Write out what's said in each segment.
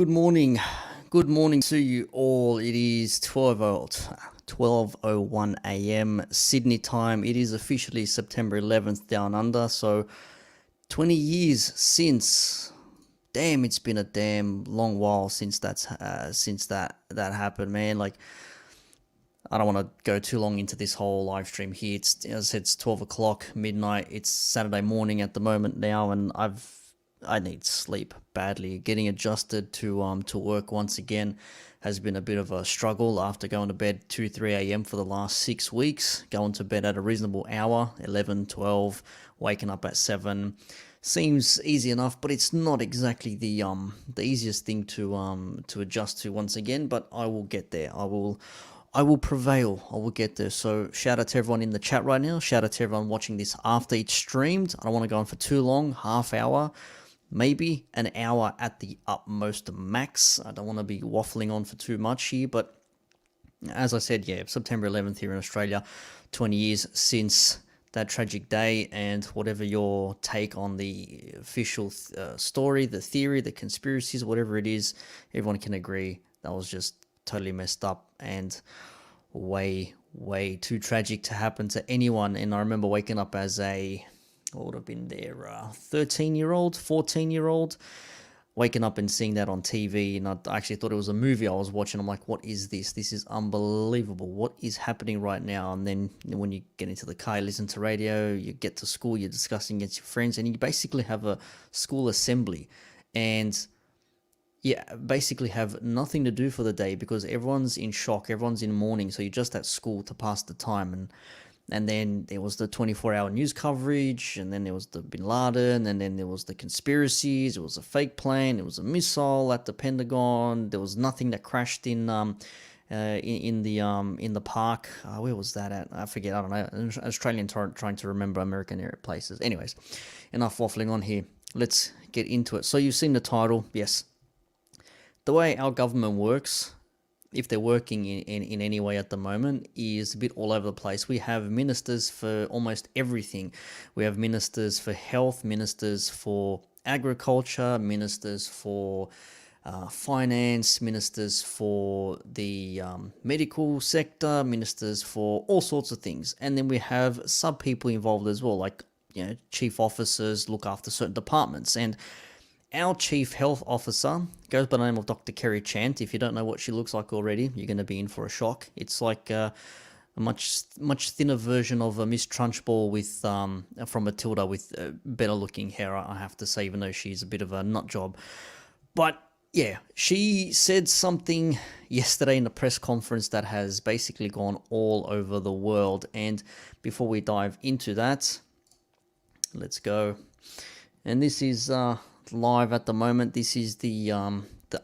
Good morning. Good morning to you all. It is 12:01 a.m. Sydney time. It is officially September 11th down under. So 20 years since. Damn, it's been a damn long while since that happened, man. Like, I don't want to go too long into this whole live stream here. It's, as I said, it's 12 o'clock midnight. It's Saturday morning at the moment now, and I need sleep badly. Getting adjusted to work once again has been a bit of a struggle after going to bed 2-3 a.m. for the last 6 weeks. Going to bed at a reasonable hour, 11, 12, waking up at 7. Seems easy enough, but it's not exactly the easiest thing to adjust to once again, but I will get there. I will prevail. I will get there. So shout out to everyone in the chat right now. Shout out to everyone watching this after it's streamed. I don't want to go on for too long, half hour, maybe an hour at the utmost max. I don't want to be waffling on for too much here, but as I said, yeah, September 11th here in Australia, 20 years since that tragic day, and whatever your take on the official story, the theory, the conspiracies, whatever it is, everyone can agree that was just totally messed up and way too tragic to happen to anyone. And I remember waking up as what would have been there, 13-year-old, 14-year-old, waking up and seeing that on TV, and I actually thought it was a movie I was watching. I'm like, what is this? This is unbelievable. What is happening right now? And then when you get into the car, you listen to radio, you get to school, you're discussing against your friends, and you basically have a school assembly, and yeah, basically have nothing to do for the day because everyone's in shock, everyone's in mourning, so you're just at school to pass the time. And then there was the 24-hour news coverage, and then there was the Bin Laden, and then there was the conspiracies. It was a fake plane, it was a missile at the Pentagon. There was nothing that crashed in the park. Where was that at? I forget. I don't know. An Australian trying to remember American area places. Anyways, enough waffling on here. Let's get into it. So you've seen the title, yes. The way our government works, if they're working in any way at the moment, is a bit all over the place. We have ministers for almost everything. We have ministers for health, ministers for agriculture, ministers for finance, ministers for the medical sector, ministers for all sorts of things. And then we have sub people involved as well, like, you know, chief officers look after certain departments. And our chief health officer goes by the name of Dr. Kerry Chant. If you don't know what she looks like already, you're going to be in for a shock. It's like a much thinner version of a Miss Trunchbull with from Matilda, with better looking hair, I have to say, even though she's a bit of a nut job. But yeah, she said something yesterday in the press conference that has basically gone all over the world. And before we dive into that, let's go. And this is live at the moment. This is the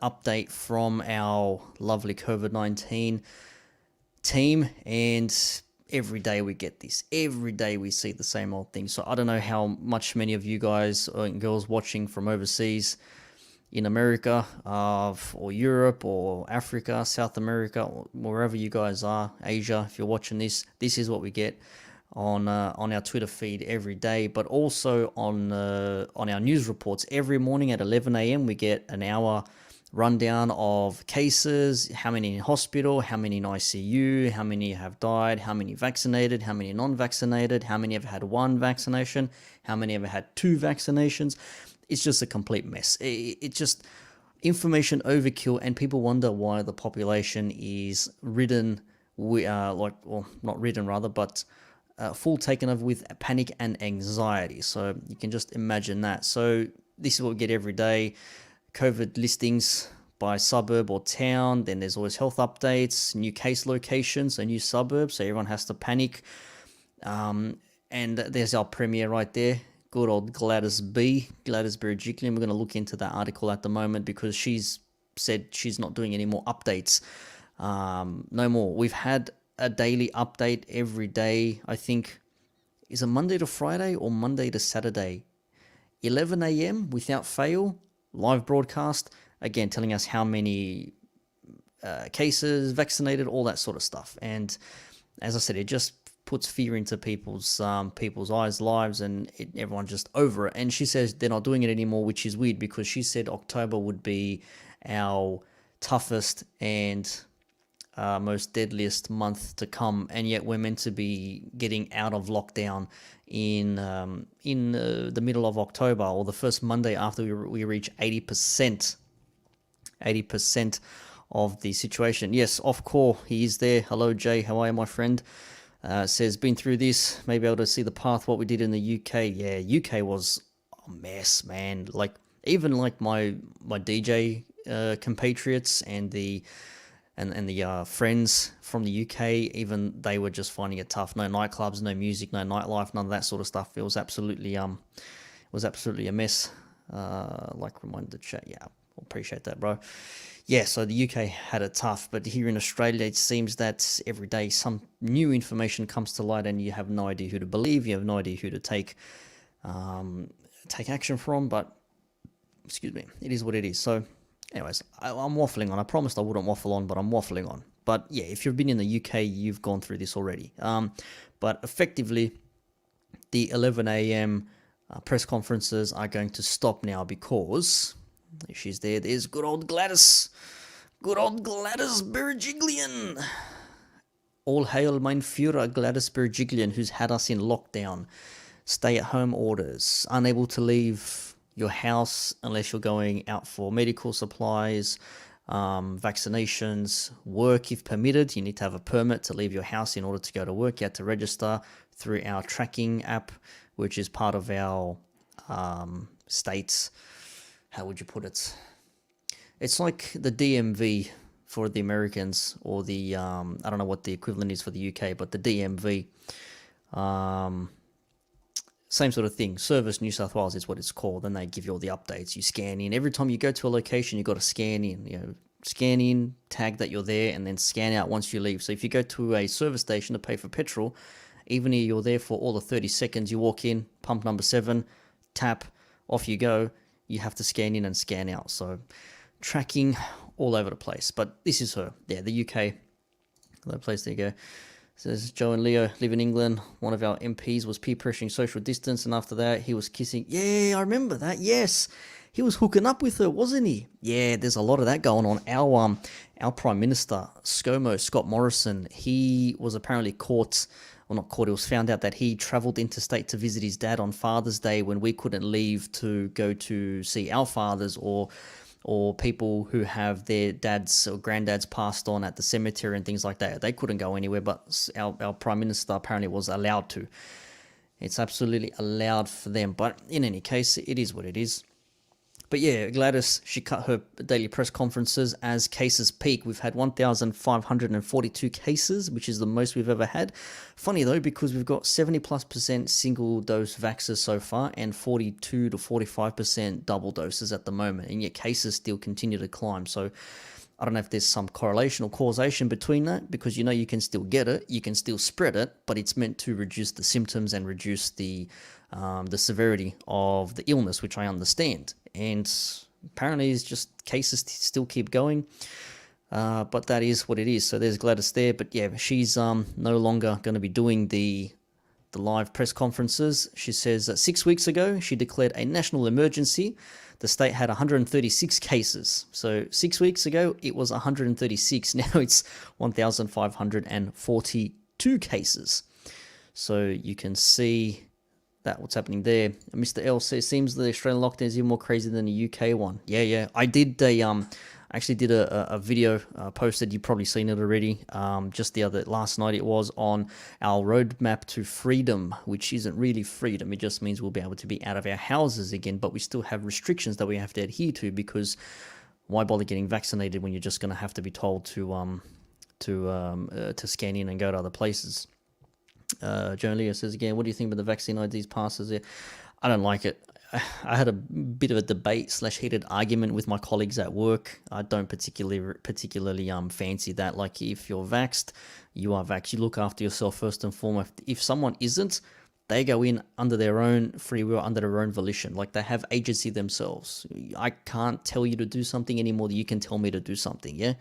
update from our lovely COVID-19 team, and every day we get this. Every day we see the same old thing. So I don't know how much many of you guys and girls watching from overseas in America or Europe or Africa, South America, or wherever you guys are, Asia, if you're watching this is what we get on our Twitter feed every day, but also on our news reports every morning at 11 a.m. We get an hour rundown of cases, how many in hospital, how many in ICU, how many have died, how many vaccinated, how many non-vaccinated, how many have had one vaccination, how many have had two vaccinations. It's just a complete mess. It's just information overkill, and people wonder why the population is ridden, not ridden rather, but full taken over with panic and anxiety. So you can just imagine that. So this is what we get every day. COVID listings by suburb or town. Then there's always health updates, new case locations, a new suburb. So everyone has to panic. And there's our premier right there. Good old Gladys Berejiklian. We're going to look into that article at the moment because she's said she's not doing any more updates. No more. We've had a daily update every day. I think, is it Monday to Friday or Monday to Saturday? 11 a.m. without fail, live broadcast, again telling us how many cases, vaccinated, all that sort of stuff. And as I said, it just puts fear into people's eyes, lives, and everyone's just over it. And she says they're not doing it anymore, which is weird because she said October would be our toughest and most deadliest month to come, and yet we're meant to be getting out of lockdown in the middle of October, or the first Monday after we reach 80% of the situation. Yes, off call, he is there. Hello, Jay. How are you, my friend? Says, been through this, maybe able to see the path, what we did in the UK. Yeah, UK was a mess, man. Like, even like my DJ compatriots and the friends from the UK, even they were just finding it tough. No nightclubs, no music, no nightlife, none of that sort of stuff. It was absolutely a mess. Like, remind the chat. Yeah, appreciate that, bro. Yeah, so the UK had it tough, but here in Australia, it seems that every day some new information comes to light, and you have no idea who to believe. You have no idea who to take action from. But excuse me, it is what it is. So, anyways, I'm waffling on. I promised I wouldn't waffle on, but I'm waffling on. But yeah, if you've been in the UK, you've gone through this already. But effectively, the 11 a.m. Press conferences are going to stop now because she's there. There's good old Gladys Berejiklian. All hail mein Führer Gladys Berejiklian, who's had us in lockdown, stay-at-home orders, unable to leave your house unless you're going out for medical supplies, vaccinations, work if permitted. You need to have a permit to leave your house in order to go to work. You have to register through our tracking app, which is part of our state's, how would you put it? It's like the DMV for the Americans, or the, I don't know what the equivalent is for the UK, but the DMV, same sort of thing. Service New South Wales is what it's called. Then they give you all the updates. You scan in. Every time you go to a location, you got to scan in. Scan in, tag that you're there, and then scan out once you leave. So if you go to a service station to pay for petrol, even if you're there for all the 30 seconds, you walk in, pump number 7, tap, off you go. You have to scan in and scan out. So tracking all over the place. But this is her. Yeah, the UK. That place, there you go. Says, Joe and Leo live in England. One of our MPs was peer pressuring social distance, and after that, he was kissing. Yeah, I remember that. Yes, he was hooking up with her, wasn't he? Yeah, there's a lot of that going on. Our Prime Minister, ScoMo, Scott Morrison, he was apparently caught. Well, not caught. It was found out that he travelled interstate to visit his dad on Father's Day when we couldn't leave to go to see our fathers, or people who have their dads or granddads passed on at the cemetery and things like that. They couldn't go anywhere, but our Prime Minister apparently was allowed to. It's absolutely allowed for them. But in any case, it is what it is. But yeah, Gladys, she cut her daily press conferences as cases peak. We've had 1,542 cases, which is the most we've ever had. Funny though, because we've got 70+% single dose vaxxers so far, and 42 to 45% double doses at the moment. And yet cases still continue to climb. So I don't know if there's some correlation or causation between that, because you can still get it, you can still spread it, but it's meant to reduce the symptoms and reduce the severity of the illness, which I understand. And apparently it's just cases still keep going, but that is what it is. So there's Gladys there, but yeah, she's no longer going to be doing the live press conferences. She says that 6 weeks ago she declared a national emergency. The state had 136 cases. So 6 weeks ago it was 136. Now it's 1,542 cases. So you can see that what's happening there. Mr. L says, seems the Australian lockdown is even more crazy than the UK one. Yeah. I did actually did a video posted. You've probably seen it already. Just last night it was, on our roadmap to freedom, which isn't really freedom. It just means we'll be able to be out of our houses again, but we still have restrictions that we have to adhere to, because why bother getting vaccinated when you're just going to have to be told to scan in and go to other places. Joan Leo says again, what do you think about the vaccine IDs passes? I don't like it. I had a bit of a debate / heated argument with my colleagues at work. I don't particularly fancy that. Like, if you're vaxxed, you are vaxxed. You look after yourself first and foremost. If someone isn't, they go in under their own free will, under their own volition. Like, they have agency themselves. I can't tell you to do something anymore than you can tell me to do something, yeah?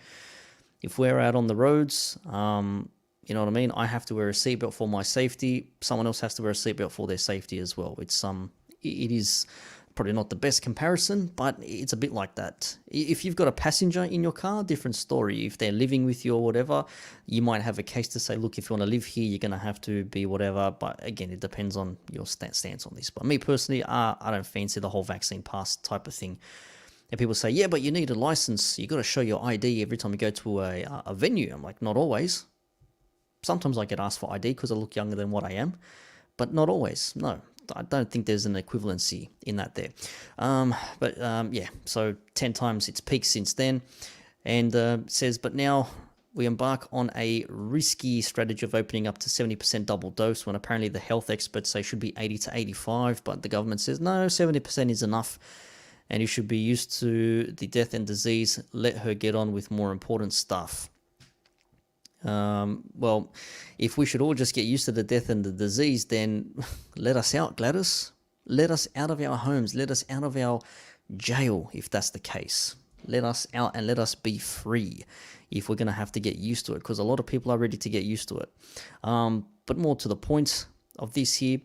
If we're out on the roads, you know what I mean? I have to wear a seatbelt for my safety. Someone else has to wear a seatbelt for their safety as well. It is Probably not the best comparison, but it's a bit like that. If you've got a passenger in your car, different story. If they're living with you or whatever, you might have a case to say, look, if you want to live here, you're going to have to be whatever. But again, it depends on your stance on this. But me personally, I don't fancy the whole vaccine pass type of thing. And people say, yeah, but you need a license. You got to show your ID every time you go to a venue. I'm like, not always. Sometimes I get asked for ID because I look younger than what I am, but not always. No. I don't think there's an equivalency in that there. Yeah, so 10 times its peaked since then. And says, but now we embark on a risky strategy of opening up to 70% double dose when apparently the health experts say should be 80 to 85, but the government says, no, 70% is enough. And you should be used to the death and disease. Let her get on with more important stuff. Well, if we should all just get used to the death and the disease, then let us out, Gladys. Let us out of our homes. Let us out of our jail, if that's the case. Let us out and let us be free if we're going to have to get used to it, because a lot of people are ready to get used to it. But more to the point of this here,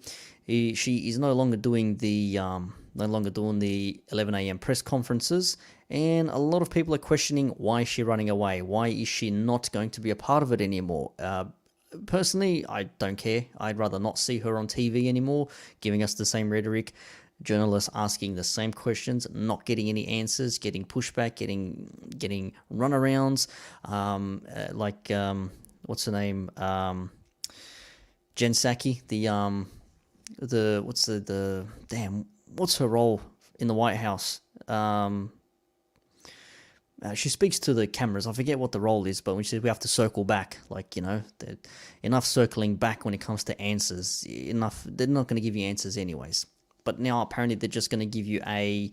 she is no longer doing the 11 a.m. press conferences, and a lot of people are questioning why is she running away? Why is she not going to be a part of it anymore? Personally, I don't care. I'd rather not see her on TV anymore, giving us the same rhetoric. Journalists asking the same questions, not getting any answers, getting pushback, getting runarounds. What's her name? Jen Psaki, what's her role in the White House? She speaks to the cameras. I forget what the role is, but when she says we have to circle back, enough circling back when it comes to answers. Enough. They're not going to give you answers anyways. But now apparently they're just going to give you a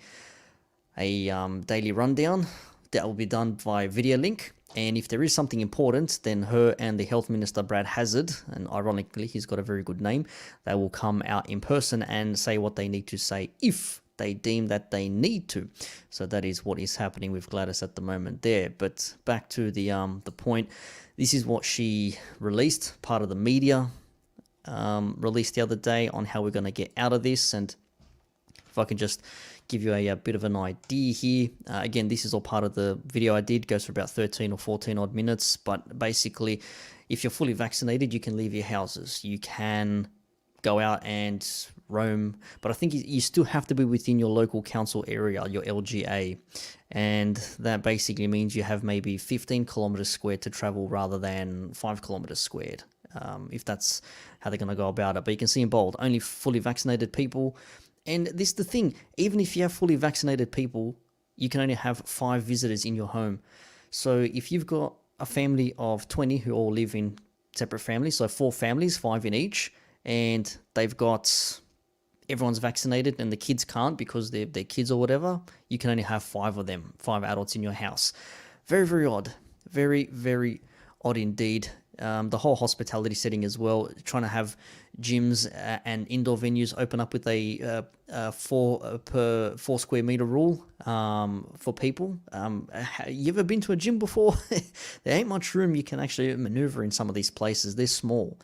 daily rundown that will be done via video link. And if there is something important, then her and the health minister, Brad Hazard, and ironically, he's got a very good name, they will come out in person and say what they need to say if they deem that they need to. So that is what is happening with Gladys at the moment there. But back to the point, this is what she released, part of the media released the other day on how we're going to get out of this. And if I can just give you a bit of an idea here. Again, this is all part of the video I did. Goes for about 13 or 14 odd minutes. But basically, if you're fully vaccinated, you can leave your houses. You can go out and roam. But I think you still have to be within your local council area, your LGA. And that basically means you have maybe 15 kilometers squared to travel rather than 5 kilometers squared. If that's how they're going to go about it. But you can see in bold, only fully vaccinated people. And this is the thing, even if you have fully vaccinated people, you can only have 5 visitors in your home. So if you've got a family of 20 who all live in separate families, so 4 families, 5 in each, and everyone's vaccinated and the kids can't because they're kids or whatever, you can only have 5 of them, 5 adults in your house. Very, very odd. Very, very odd indeed. The whole hospitality setting as well, trying to have gyms and indoor venues open up with a 4 per 4 square meter rule for people. You ever been to a gym before? There ain't much room you can actually maneuver in some of these places. They're small.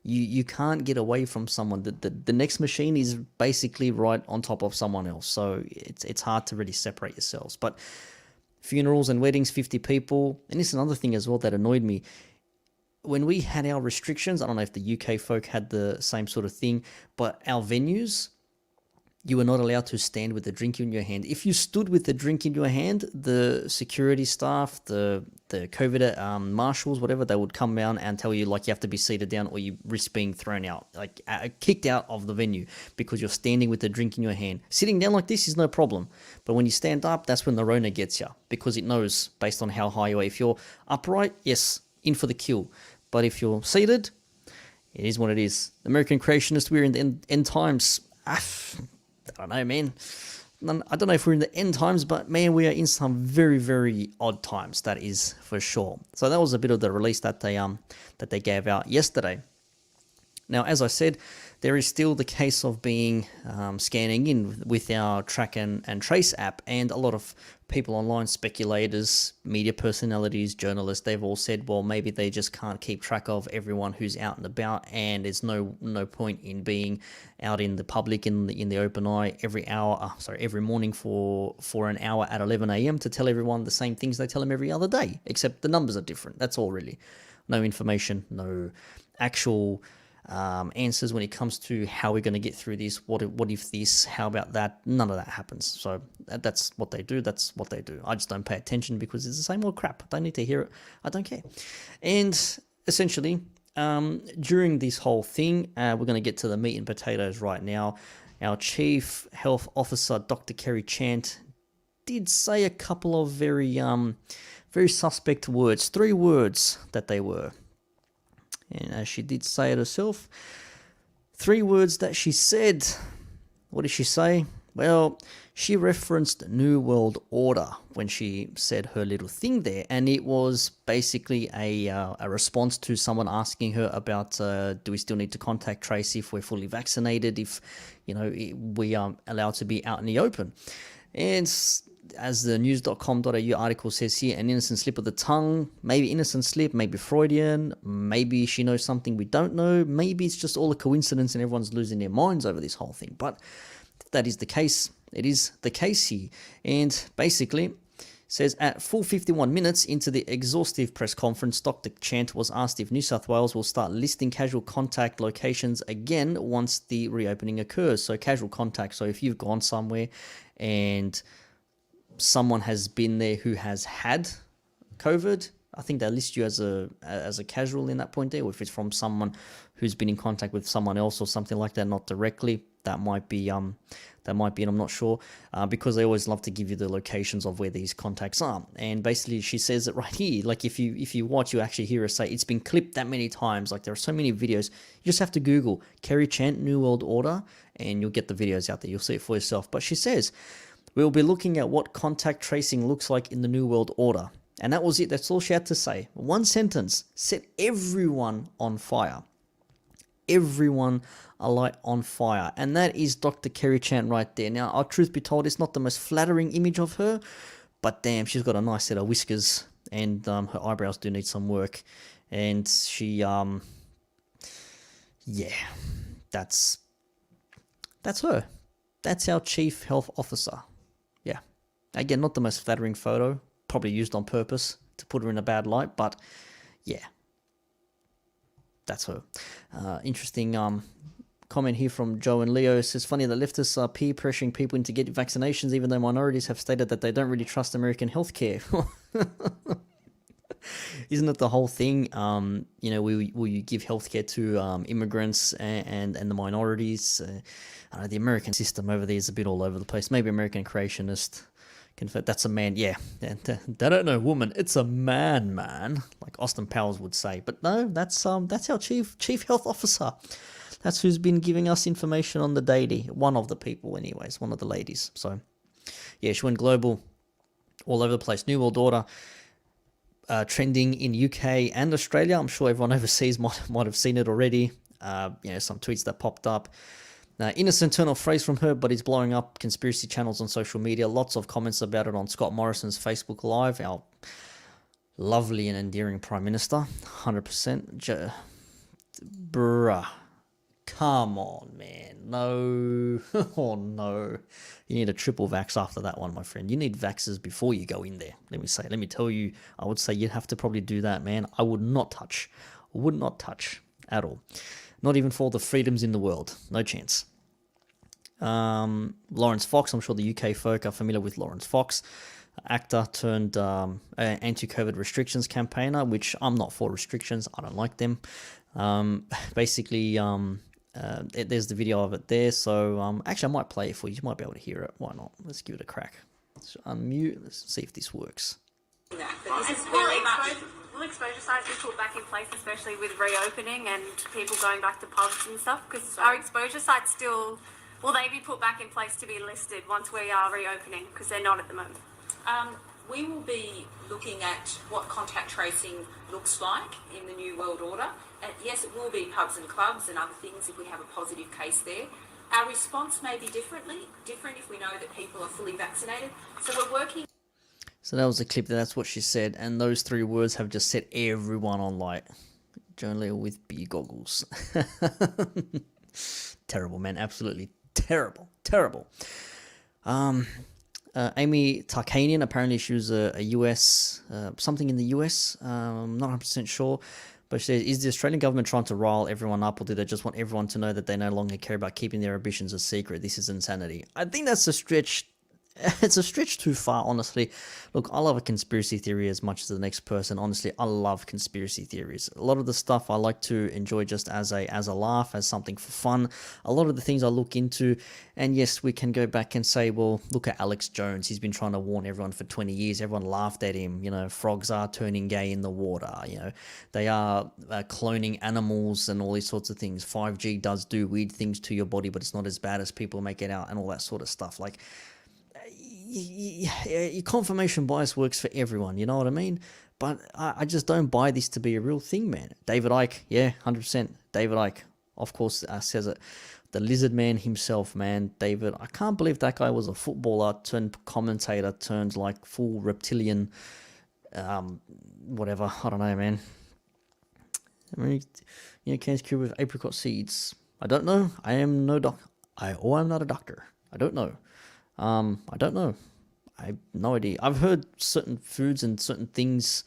You can't get away from someone. The next machine is basically right on top of someone else. So it's hard to really separate yourselves. But funerals and weddings, 50 people. And this is another thing as well that annoyed me. When we had our restrictions, I don't know if the UK folk had the same sort of thing, but our venues, you were not allowed to stand with a drink in your hand. If you stood with a drink in your hand, the security staff, the COVID marshals, whatever, they would come down and tell you you have to be seated down or you risk being thrown out, kicked out of the venue because you're standing with a drink in your hand. Sitting down like this is no problem, but when you stand up, that's when the Rona gets you because it knows based on how high you are. If you're upright, yes, in for the kill. But if you're seated, it is what it is. American creationists, we're in the end times. I don't know, man. I don't know if we're in the end times, but man, we are in some very, very odd times. That is for sure. So that was a bit of the release that they gave out yesterday. Now, as I said, there is still the case of being scanning in with our track and trace app, and a lot of people online, speculators, media personalities, journalists, they've all said, well, maybe they just can't keep track of everyone who's out and about, and there's no point in being out in the public in the open eye every morning for an hour at 11 a.m. to tell everyone the same things they tell them every other day, except the numbers are different. That's all really. No information, no actual answers when it comes to how we're going to get through this. What if this? How about that? None of that happens. So that's what they do. That's what they do. I just don't pay attention because it's the same old crap. I don't need to hear it. I don't care. And essentially, during this whole thing, we're going to get to the meat and potatoes right now. Our Chief Health Officer, Dr. Kerry Chant, did say a couple of very suspect words. 3 words that they were. And as she did say it herself, 3 words that she said. What did she say? Well, she referenced New World Order when she said her little thing there, and it was basically a response to someone asking her about do we still need to contact trace if we're fully vaccinated, if we are allowed to be out in the open. And as the news.com.au article says here, an innocent slip of the tongue, maybe innocent slip, maybe Freudian, maybe she knows something we don't know, maybe it's just all a coincidence and everyone's losing their minds over this whole thing. But if that is the case, it is the case here. And basically says at full 51 minutes into the exhaustive press conference, Dr. Chant was asked if New South Wales will start listing casual contact locations again once the reopening occurs. So casual contact, so if you've gone somewhere and someone has been there who has had COVID, I think they list you as a casual in that point there. Or if it's from someone who's been in contact with someone else or something like that, not directly, that might be, and I'm not sure, because they always love to give you the locations of where these contacts are. And basically, she says it right here. Like if you watch, you actually hear her say it's been clipped that many times. Like there are so many videos. You just have to Google Kerry Chant New World Order, and you'll get the videos out there. You'll see it for yourself. But she says, we'll be looking at what contact tracing looks like in the New World Order. And that was it. That's all she had to say. One sentence set everyone on fire. Everyone alight on fire. And that is Dr. Kerry Chant right there. Now, our truth be told, it's not the most flattering image of her, but damn, she's got a nice set of whiskers, and her eyebrows do need some work. And she, yeah, that's her. That's our Chief Health Officer. Yeah. Again, not the most flattering photo, probably used on purpose to put her in a bad light, but yeah, that's her. Interesting comment here from Joe and Leo. It says, funny that leftists are peer pressuring people into getting vaccinations, even though minorities have stated that they don't really trust American healthcare. Isn't it the whole thing? Will you give healthcare to immigrants and the minorities? The American system over there is a bit all over the place. Maybe American creationist. That's a man. Yeah, they don't know woman. It's a man, like Austin Powers would say. But no, that's our chief health officer. That's who's been giving us information on the daily. One of the people, anyways. One of the ladies. So, yeah, she went global, all over the place. New World Order. Trending in UK and Australia. I'm sure everyone overseas might have seen it already. Some tweets that popped up. Innocent turn of phrase from her, but it's blowing up conspiracy channels on social media. Lots of comments about it on Scott Morrison's Facebook Live, our lovely and endearing Prime Minister. 100%. Bruh. Come on, man. No. Oh, no. You need a triple vax after that one, my friend. You need vaxes before you go in there. Let me tell you, I would say you'd have to probably do that, man. I would not touch. At all. Not even for the freedoms in the world. No chance. Lawrence Fox, I'm sure the UK folk are familiar with Lawrence Fox, actor turned anti-COVID restrictions campaigner, which I'm not for restrictions. I don't like them. Basically, there's the video of it there. So actually, I might play it for you. You might be able to hear it. Why not? Let's give it a crack. Let's unmute. Let's see if this works. Will exposure sites be put back in place, especially with reopening and people going back to pubs and stuff? Because our exposure sites still, will they be put back in place to be listed once we are reopening? Because they're not at the moment. We will be looking at what contact tracing looks like in the New World Order. yes, it will be pubs and clubs and other things if we have a positive case there. Our response may be different if we know that people are fully vaccinated. So we're working. So that was a clip. That's what she said, and those 3 words have just set everyone on light. Joan Leo with beer goggles. Terrible, man. Absolutely terrible. Terrible. Amy Tarkanian, apparently she was a US, something in the US, not 100% sure, but she says, is the Australian government trying to rile everyone up, or do they just want everyone to know that they no longer care about keeping their ambitions a secret? This is insanity. I think that's a stretch. It's a stretch too far, honestly. Look, I love a conspiracy theory as much as the next person. Honestly, I love conspiracy theories. A lot of the stuff I like to enjoy just as a laugh, as something for fun. A lot of the things I look into, and yes, we can go back and say, well, look at Alex Jones. He's been trying to warn everyone for 20 years. Everyone laughed at him. You know, frogs are turning gay in the water. You know, they are cloning animals and all these sorts of things. 5G does do weird things to your body, but it's not as bad as people make it out, and all that sort of stuff. Like, your confirmation bias works for everyone, you know what I mean? But I just don't buy this to be a real thing, man. David Icke, yeah, 100%. David Icke, of course, says it. The lizard man himself, man. David, I can't believe that guy was a footballer turned commentator turned like full reptilian, whatever. I don't know, man. I mean, you know, cancer cure with apricot seeds. I don't know. I am no doc. I'm not a doctor. I don't know. I don't know. I have no idea. I've heard certain foods and certain things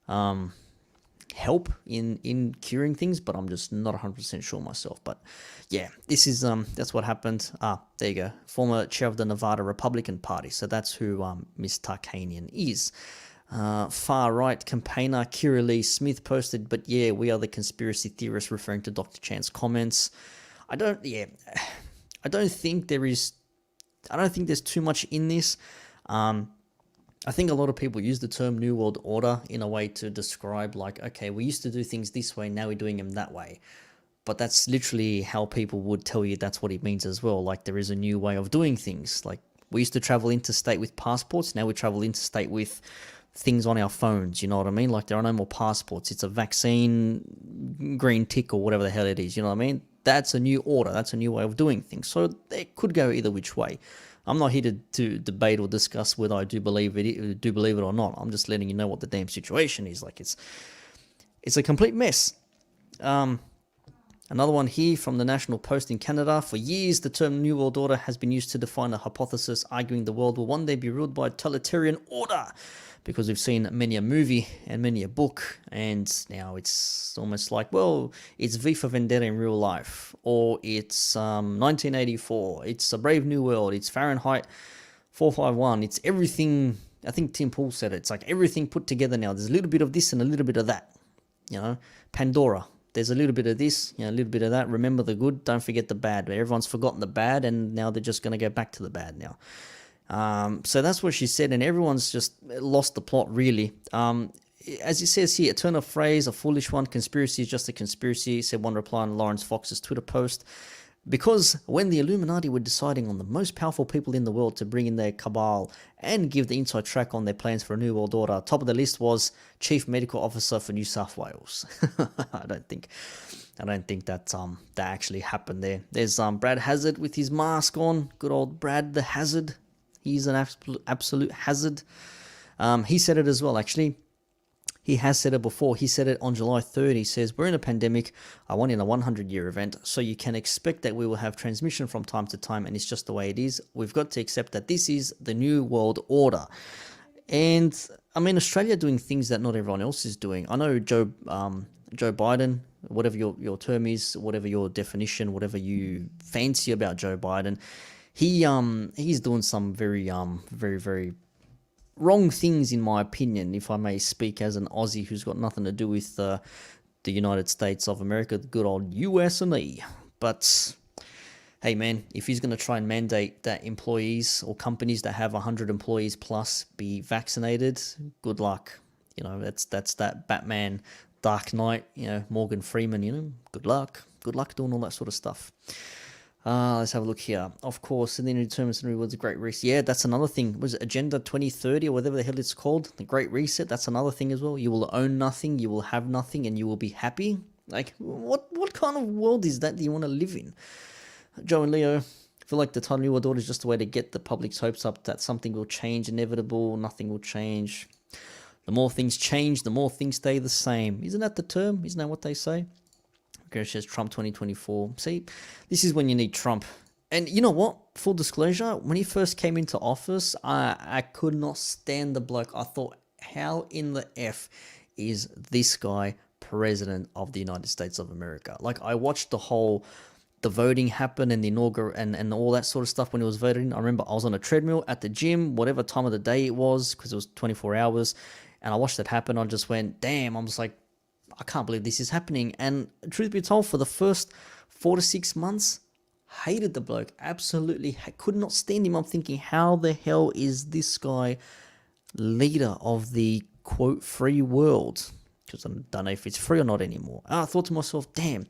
help in curing things, but I'm just not 100% sure myself. But yeah, this is that's what happened. There you go. Former chair of the Nevada Republican Party. So that's who Miss Tarkanian is. Far right campaigner Kira Lee Smith posted, but yeah, we are the conspiracy theorists, referring to Dr. Chant's comments. I don't think there's too much in this. I think a lot of people use the term New World Order in a way to describe, like, okay, we used to do things this way, now we're doing them that way. But that's literally how people would tell you that's what it means as well. Like, there is a new way of doing things. Like, we used to travel interstate with passports, now we travel interstate with things on our phones, you know what I mean? Like, there are no more passports. It's a vaccine green tick or whatever the hell it is, you know what I mean? That's a new order. That's a new way of doing things. So it could go either which way. I'm not here to debate or discuss whether I do believe it or not. I'm just letting you know what the damn situation is. Like, it's a complete mess. Another one here from the National Post in Canada. For years, the term New World Order has been used to define a hypothesis arguing the world will one day be ruled by a totalitarian order, because we've seen many a movie and many a book, and now it's almost like, well, it's V for Vendetta in real life, or it's 1984, it's A Brave New World, it's Fahrenheit 451, it's everything. I think Tim Pool said it. It's like everything put together now. There's a little bit of this and a little bit of that. You know, Pandora. There's a little bit of this, a little bit of that. Remember the good, don't forget the bad. But everyone's forgotten the bad, and now they're just going to go back to the bad now. So that's what she said, and everyone's just lost the plot, really. As it says here, a turn of phrase, a foolish one. Conspiracy is just a conspiracy, said one reply on Lawrence Fox's Twitter post. Because when the Illuminati were deciding on the most powerful people in the world to bring in their cabal and give the inside track on their plans for a new world order, top of the list was Chief Medical Officer for New South Wales. I don't think that actually happened there. There's Brad Hazard with his mask on. Good old Brad the Hazard. He's an absolute hazard. He said it as well, actually. He has said it before. He said it on July 3rd. He says, we're in a pandemic. I want in a 100-year event. So you can expect that we will have transmission from time to time, and it's just the way it is. We've got to accept that this is the new world order. And, I mean, Australia doing things that not everyone else is doing. I know Joe Biden, whatever your term is, whatever your definition, whatever you fancy about Joe Biden, he's doing some very, very wrong things, in my opinion, if I may speak as an Aussie who's got nothing to do with the United States of America, the good old US&E. But hey, man, if he's going to try and mandate that employees or companies that have 100 employees plus be vaccinated, good luck. You know, that's that Batman Dark Knight, Morgan Freeman, good luck doing all that sort of stuff. Let's have a look here. Of course, and then determines and rewards the Great Reset. Yeah, that's another thing. Was it Agenda 2030 or whatever the hell it's called? The Great Reset, that's another thing as well. You will own nothing, you will have nothing, and you will be happy. Like, what kind of world is that you want to live in? Joe and Leo, I feel like the title New World Order is just a way to get the public's hopes up that something will change, inevitable, nothing will change. The more things change, the more things stay the same. Isn't that the term? Isn't that what they say? Okay, it says Trump 2024. See, this is when you need Trump. And you know what? Full disclosure, when he first came into office, I could not stand the bloke. I thought, how in the F is this guy president of the United States of America? Like, I watched the voting happen and the and all that sort of stuff when it was voted in. I remember I was on a treadmill at the gym, whatever time of the day it was, because it was 24 hours. And I watched it happen. I just went, damn, I was like, I can't believe this is happening. And truth be told, for the first 4 to 6 months, hated the bloke. Absolutely could not stand him. I'm thinking, how the hell is this guy leader of the, quote, free world? Because I don't know if it's free or not anymore. And I thought to myself, damn.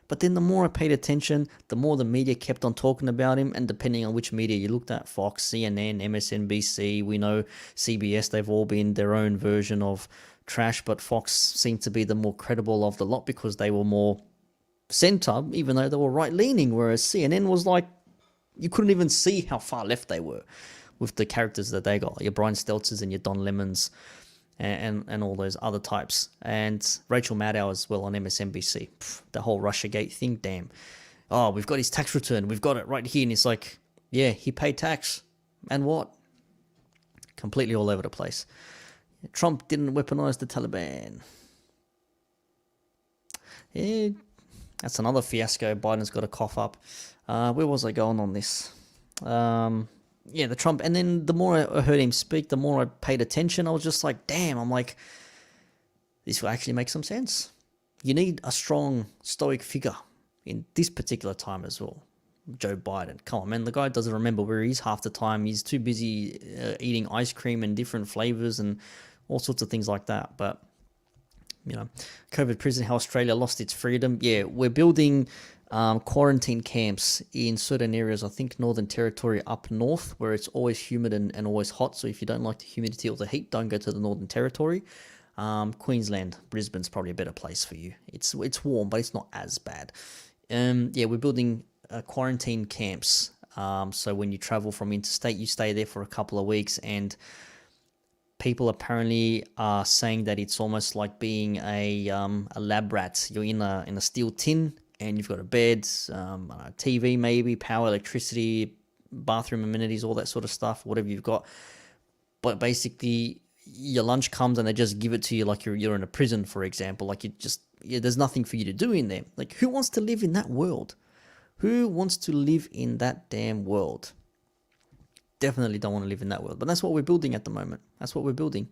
But then the more I paid attention, the more the media kept on talking about him. And depending on which media you looked at, Fox, CNN, MSNBC, we know CBS, they've all been their own version of trash. But Fox seemed to be the more credible of the lot because they were more center, even though they were right-leaning. Whereas CNN was like, you couldn't even see how far left they were with the characters that they got. Your Brian Stelzers and your Don Lemons and all those other types. And Rachel Maddow as well on MSNBC. The whole Russiagate thing, damn. Oh, we've got his tax return. We've got it right here. And it's like, yeah, he paid tax. And what? Completely all over the place. Trump didn't weaponize the Taliban. Yeah, that's another fiasco. Biden's got to cough up. Where was I going on this? Yeah, the Trump. And then the more I heard him speak, the more I paid attention. I was just like, damn, I'm like, this will actually make some sense. You need a strong, stoic figure in this particular time as well. Joe Biden. Come on, man. The guy doesn't remember where he is half the time. He's too busy eating ice cream and different flavors and all sorts of things like that. But, you know, COVID prison, how Australia lost its freedom. Yeah, we're building quarantine camps in certain areas. I think Northern Territory up north, where it's always humid and always hot. So if you don't like the humidity or the heat, don't go to the Northern Territory. Queensland, Brisbane's probably a better place for you. It's warm, but it's not as bad. Yeah, we're building quarantine camps. So when you travel from interstate, you stay there for a couple of weeks, and people apparently are saying that it's almost like being a lab rat. You're in a steel tin, and you've got a bed, a TV maybe, power, electricity, bathroom amenities, all that sort of stuff, whatever you've got. But basically, your lunch comes and they just give it to you like you're in a prison, for example. Like there's nothing for you to do in there. Like, who wants to live in that world? Who wants to live in that damn world? Definitely don't want to live in that world. But that's what we're building at the moment. That's what we're building.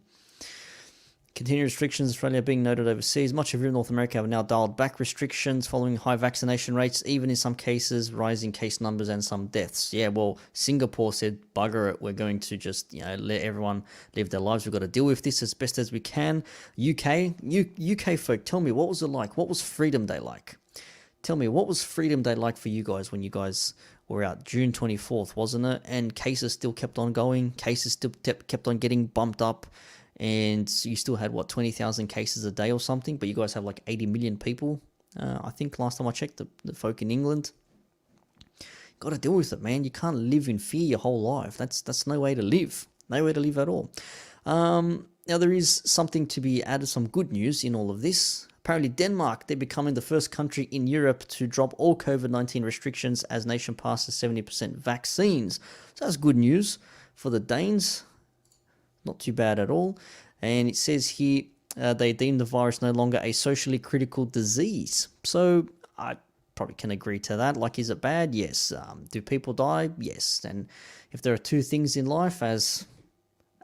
Continued restrictions, Australia being noted overseas. Much of North America have now dialed back restrictions following high vaccination rates, even in some cases, rising case numbers and some deaths. Yeah, well, Singapore said, bugger it, we're going to just, let everyone live their lives. We've got to deal with this as best as we can. UK folk, tell me, what was it like? What was Freedom Day like? Tell me, what was Freedom Day like for you guys when you guys were out? June 24th, wasn't it? And cases still kept on going. Cases still kept on getting bumped up. And you still had, 20,000 cases a day or something, but you guys have like 80 million people. I think last time I checked, the folk in England. Got to deal with it, man. You can't live in fear your whole life. That's no way to live. No way to live at all. Now, there is something to be added, some good news in all of this. Apparently, Denmark, they're becoming the first country in Europe to drop all COVID-19 restrictions as nation passes 70% vaccines. So that's good news for the Danes. Not too bad at all. And it says here they deem the virus no longer a socially critical disease. So I probably can agree to that. Like, is it bad? Yes. Do people die? Yes. And if there are two things in life, as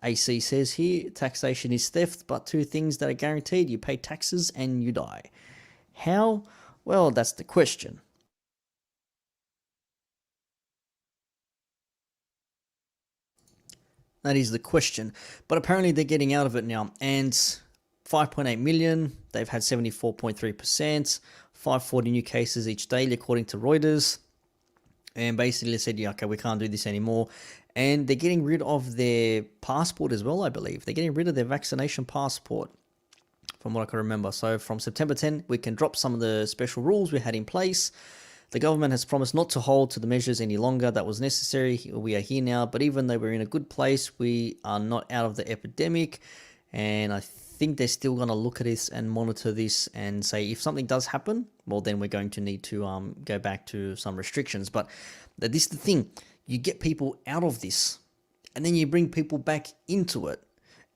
AC says here, taxation is theft, but two things that are guaranteed: you pay taxes and you die. How? Well, that's the question. That is the question. But apparently they're getting out of it now. And 5.8 million, they've had 74.3%, 540 new cases each day, according to Reuters. And basically they said, yeah, okay, we can't do this anymore. And they're getting rid of their passport as well, I believe. They're getting rid of their vaccination passport, from what I can remember. So from September 10, we can drop some of the special rules we had in place. The government has promised not to hold to the measures any longer. That was necessary. We are here now, but even though we're in a good place, we are not out of the epidemic. And I think they're still going to look at this and monitor this and say if something does happen, well, then we're going to need to go back to some restrictions. But this is the thing. You get people out of this, and then you bring people back into it.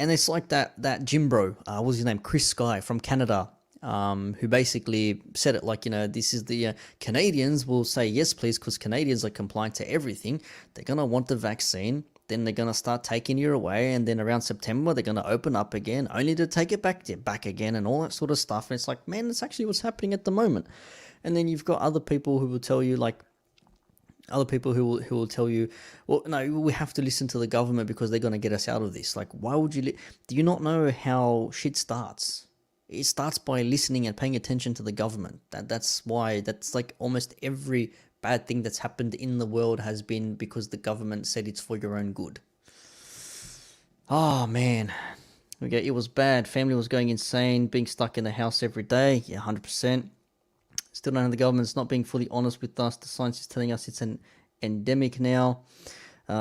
And it's like that gym bro, what was his name? Chris Sky from Canada. Who basically said it like, this is the Canadians will say yes, please, because Canadians are compliant to everything. They're going to want the vaccine. Then they're going to start taking you away. And then around September, they're going to open up again, only to take it back again and all that sort of stuff. And it's like, man, it's actually what's happening at the moment. And then you've got other people who will tell you who will tell you, well, no, we have to listen to the government because they're going to get us out of this. Like, why would you? Do you not know how shit starts? It starts by listening and paying attention to the government. That's why, that's like almost every bad thing that's happened in the world has been because the government said it's for your own good. Oh, man. Okay, it was bad. Family was going insane, being stuck in the house every day. Yeah, 100%. Still don't know the government's not being fully honest with us. The science is telling us it's an endemic now.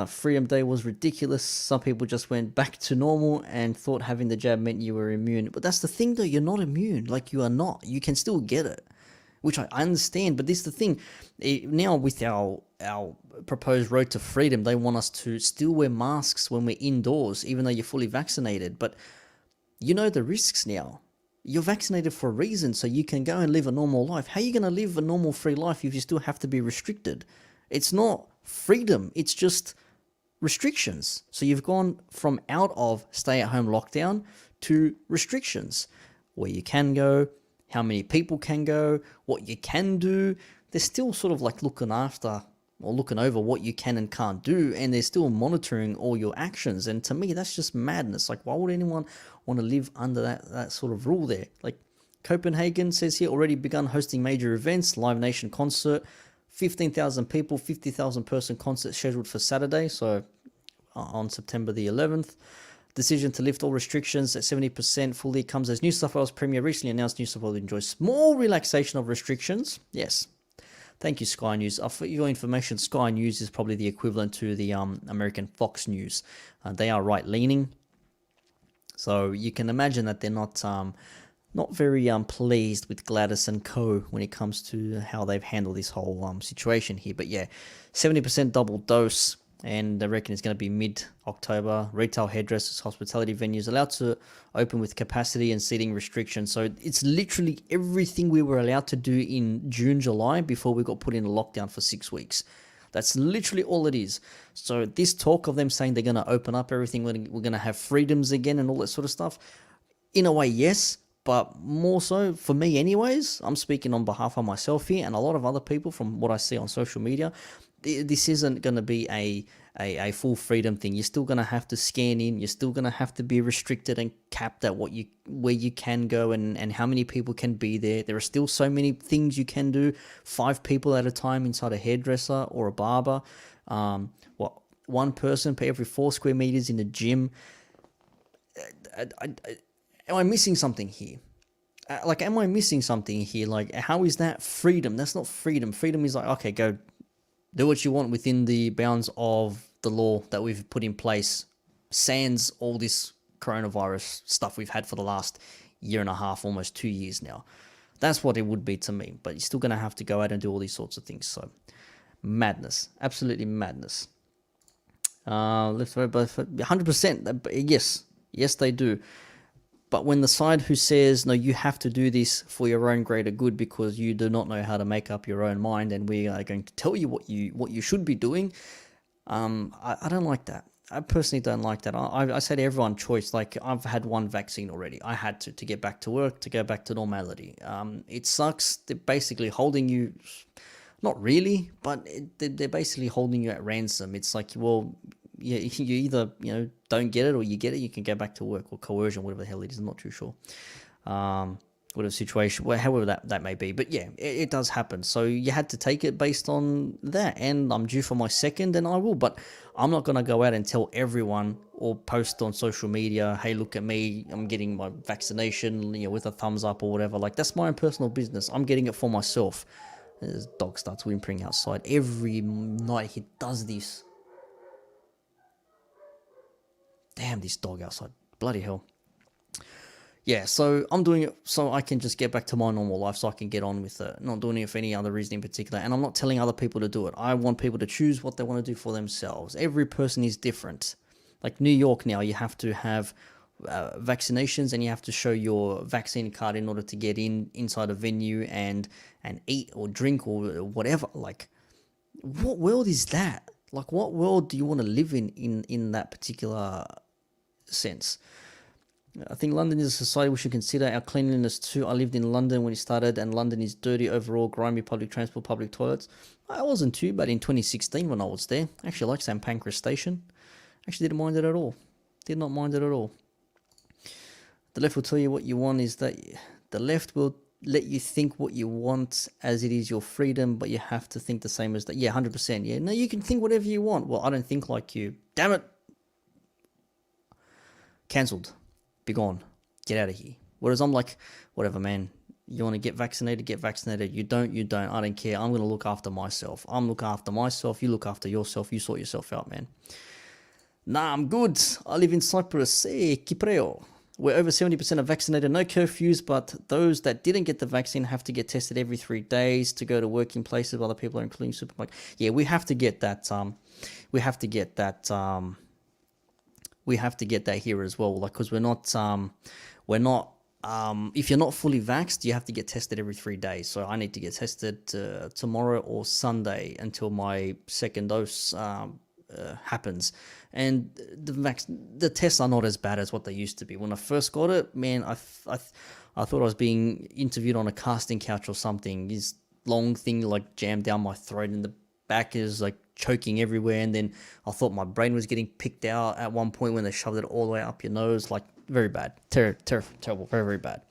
Freedom Day was ridiculous. Some people just went back to normal and thought having the jab meant you were immune. But that's the thing though, you're not immune. Like, you are not. You can still get it, which I understand. But this is the thing. Now with our proposed road to freedom, they want us to still wear masks when we're indoors, even though you're fully vaccinated. But you know the risks now. You're vaccinated for a reason, so you can go and live a normal life. How are you going to live a normal free life if you still have to be restricted? It's not freedom, it's just restrictions. So you've gone from out of stay-at-home lockdown to restrictions. Where you can go, how many people can go, what you can do. They're still sort of like looking after or looking over what you can and can't do, and they're still monitoring all your actions. And to me, that's just madness. Like, why would anyone want to live under that sort of rule there? Like, Copenhagen says here, already begun hosting major events, Live Nation concert, 15,000 people, 50,000 person concert scheduled for Saturday, so on September the 11th. Decision to lift all restrictions at 70% fully comes as New South Wales Premier recently announced New South Wales enjoys small relaxation of restrictions. Yes. Thank you, Sky News. For your information, Sky News is probably the equivalent to the American Fox News. They are right-leaning, so you can imagine that they're not very pleased with Gladys and co when it comes to how they've handled this whole situation here. But yeah, 70% double dose, and I reckon it's going to be mid-October. Retail, hairdressers, hospitality venues allowed to open with capacity and seating restrictions. So it's literally everything we were allowed to do in June, July before we got put in a lockdown for 6 weeks. That's literally all it is. So this talk of them saying they're going to open up everything, we're going to have freedoms again and all that sort of stuff, in a way, yes. But more so, for me anyways, I'm speaking on behalf of myself here and a lot of other people from what I see on social media, this isn't going to be a full freedom thing. You're still going to have to scan in. You're still going to have to be restricted and capped at where you can go and how many people can be there. There are still so many things you can do. 5 people at a time inside a hairdresser or a barber. One person per every 4 square meters in a gym. Am I missing something here? Am I missing something here? Like, how is that freedom? That's not freedom. Freedom is like, okay, go do what you want within the bounds of the law that we've put in place, sans all this coronavirus stuff we've had for the last year and a half, almost 2 years now. That's what it would be to me. But you're still going to have to go out and do all these sorts of things. So, madness. Absolutely madness. Let's vote both 100%. Yes, they do. But when the side who says, no, you have to do this for your own greater good because you do not know how to make up your own mind and we are going to tell you what you should be doing, I don't like that. I personally don't like that. I say to everyone, choice. Like, I've had 1 vaccine already. I had to get back to work, to go back to normality. It sucks. They're basically holding you, not really, but they're basically holding you at ransom. It's like, well, you either don't get it or you get it, you can go back to work, or coercion, whatever the hell it is. I'm not too sure. whatever situation, well, however that may be. But yeah, it does happen. So you had to take it based on that. And I'm due for my second, and I will. But I'm not going to go out and tell everyone or post on social media, hey, look at me, I'm getting my vaccination, with a thumbs up or whatever. Like, that's my own personal business. I'm getting it for myself. This dog starts whimpering outside. Every night he does this. Damn, this dog outside. Bloody hell. Yeah, so I'm doing it so I can just get back to my normal life, so I can get on with it. Not doing it for any other reason in particular. And I'm not telling other people to do it. I want people to choose what they want to do for themselves. Every person is different. Like New York now, you have to have vaccinations, and you have to show your vaccine card in order to get inside a venue and eat or drink or whatever. Like, what world is that? Like, what world do you want to live in that particular sense? I think London is a society we should consider our cleanliness too. I lived in London when it started, and London is dirty overall, grimy public transport, public toilets. I wasn't too bad in 2016 when I was there. I actually like St Pancras Station. Actually didn't mind it at all. Did not mind it at all. The left will tell you what you want is that the left will let you think what you want as it is your freedom, but you have to think the same as that. Yeah, 100%. Yeah, no, you can think whatever you want. Well, I don't think like you. Damn it. Cancelled. Be gone. Get out of here. Whereas I'm like, whatever, man. You want to get vaccinated, get vaccinated. You don't, you don't. I don't care. I'm going to look after myself. I'm looking after myself. You look after yourself. You sort yourself out, man. Nah, I'm good. I live in Cyprus. Hey, Kipreo. Where over 70% are vaccinated. No curfews, but those that didn't get the vaccine have to get tested every 3 days to go to working places. Other people are including supermarkets. Yeah, we have to get that. We have to get that. We have to get that here as well, like, because we're not, if you're not fully vaxxed, you have to get tested every 3 days. So I need to get tested tomorrow or Sunday until my second dose happens. And the tests are not as bad as what they used to be. When I first got it, man, I thought I was being interviewed on a casting couch or something. This long thing like jammed down my throat, and the back is like choking everywhere, and then I thought my brain was getting picked out at one point when they shoved it all the way up your nose. Like, very bad. Terrible. Very, very bad.